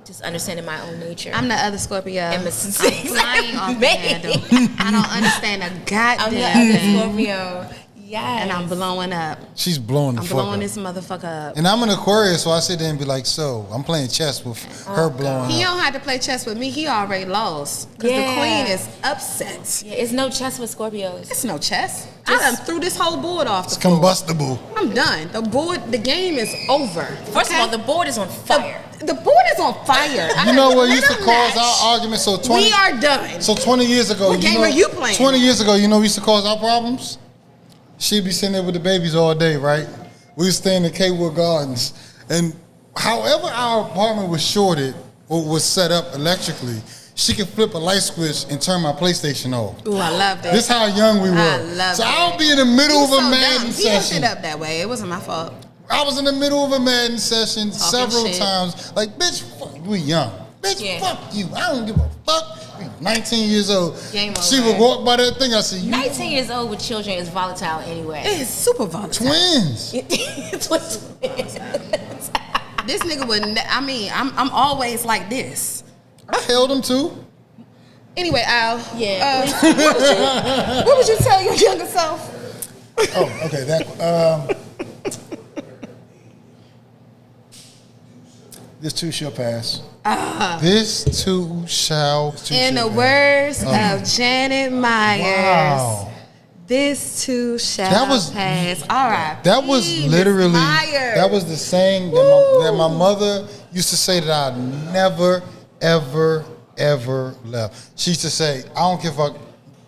just understanding my own nature. I'm the other Scorpio. And I'm mistakes flying off the made. handle. I don't understand a I'm the goddamn other thing. Scorpio. Yes. And I'm blowing up. She's blowing the I'm fuck blowing up. this motherfucker up. And I'm an Aquarius, so I sit there and be like, so I'm playing chess with her blowing He up. don't have to play chess with me. He already lost. Because Yeah. the queen is upset. Yeah, it's no chess with Scorpios. It's no chess. I done threw this whole board off the It's floor. combustible. I'm done. The game is over. First of all, the board is on fire. The board is on fire. You know what used to Little cause match. our arguments? So 20, We are done. So 20 years ago, What game are you playing? 20 years ago, you know, we used to cause our problems. She'd be sitting there with the babies all day, right? We would stay in the Kaywood Gardens, and however our apartment was shorted or was set up electrically, she could flip a light switch and turn my PlayStation off. Ooh, I love that. This how young we were. I love so that. I'll be in the middle of a Madden He session. hooked it up that way. It wasn't my fault. I was in the middle of a Madden session several shit. times. Like, bitch, fuck, we young. Bitch, Yeah. fuck you. I don't give a fuck. 19 years old. Game over. She would walk by that thing. I said, you 19 years old with children is volatile anyway. It's super volatile. twins. It's what it is. This nigga would. I'm always like this. I held him too. Anyway, Al. Yeah. What would you tell your younger self? Oh, okay. That this too shall pass. This too shall. In the words of Janet Myers, Wow. this too shall That was- pass. All right. That was literally, that was the saying that my mother used to say that I never, ever, ever left. She used to say, I don't give a fuck.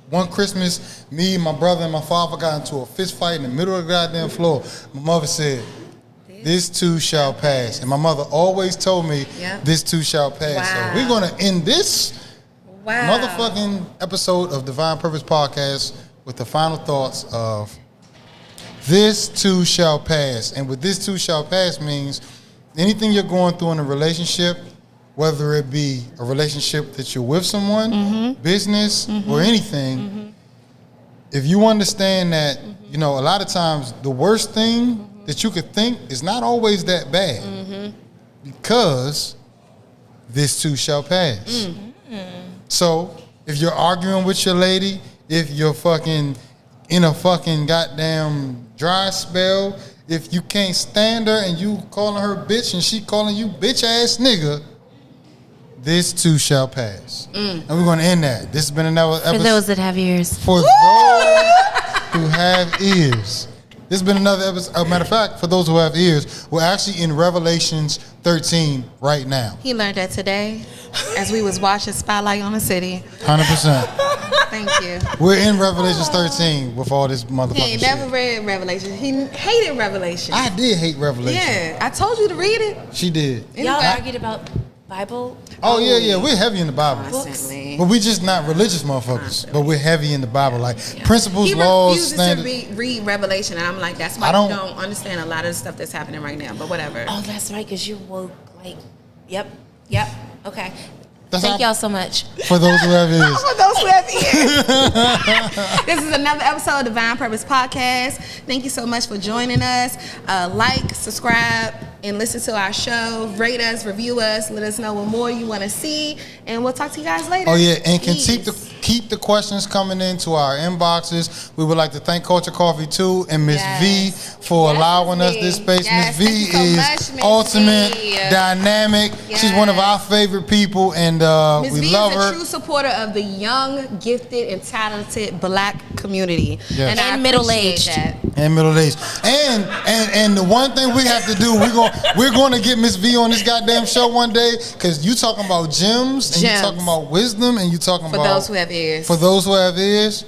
One Christmas, me, my brother, and my father got into a fist fight in the middle of the goddamn floor. My mother said, this too shall pass. And my mother always told me, Yep. this too shall pass. Wow. So we're going to end this Wow. motherfucking episode of Divine Purpose Podcast with the final thoughts of this too shall pass. And what this too shall pass means anything you're going through in a relationship, whether it be a relationship that you're with someone, business, or anything, if you understand that, you know, a lot of times the worst thing that you could think is not always that bad because this too shall pass. So if you're arguing with your lady, if you're fucking in a fucking goddamn dry spell, if you can't stand her and you calling her bitch and she calling you bitch ass nigga, this too shall pass. And we're going to end that. This has been another episode. For those that have ears. For those who have ears. This has been another episode. As a matter of fact, for those who have ears, we're actually in Revelations 13 right now. He learned that today as we was watching Spotlight on the City. 100%. Thank you. We're in Revelations 13 with all this motherfucking He ain't shit. never read Revelation. He hated Revelation. I did hate Revelation. Yeah, I told you to read it. She did. Y'all Anyway. argued about Bible? Oh, yeah, we're heavy in the Bible. Constantly. But we just not religious motherfuckers. But we're heavy in the Bible. Like principles, He laws, refuses standards. to read Revelation, and I'm like, that's why I don't- you don't understand a lot of the stuff that's happening right now. But whatever. Oh, that's right, because you woke like, yep, okay. That's Thank how- y'all so much. For those who have ears. For those who have ears. This is another episode of Divine Purpose Podcast. Thank you so much for joining us. Like, subscribe, and listen to our show. Rate us, review us, let us know what more you want to see, and we'll talk to you guys later. Oh yeah, and Peace. keep the questions coming into our inboxes. We would like to thank Culture Coffee too and Miss Yes. V for Yes, allowing Miss us V. this space. Yes, Miss V thank you so is much, Miss ultimate, V. dynamic. She's one of Yes. our favorite people, and Ms. we V love is a her. true supporter of the young, gifted, and talented Black community. Yes. And I And appreciate middle-aged. that. And middle age. And the one thing we have to do, we're going to get Miss V on this goddamn show one day, because you talking about gems, and you Gems. talking about wisdom, and you talking For about those who have ears. For those who have ears,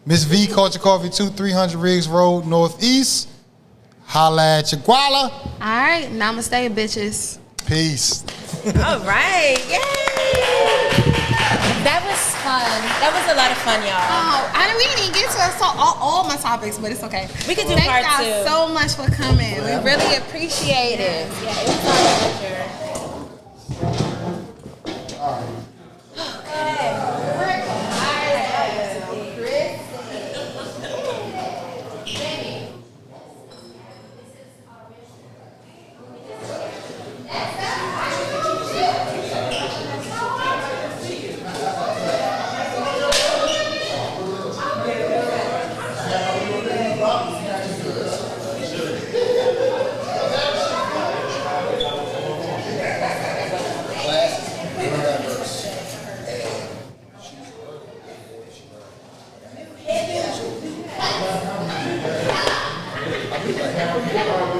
Miss V, Culture Coffee 300 Riggs Road, Northeast. Holla at your guala. All right, namaste, bitches. Peace. All right, yay! That was fun. That was a lot of fun, y'all. Oh, we didn't even get to all my topics, but it's okay. We could do Thank part y'all two. so much for coming. We really appreciate it. Yeah, it was our pleasure.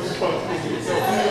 Supposed to be so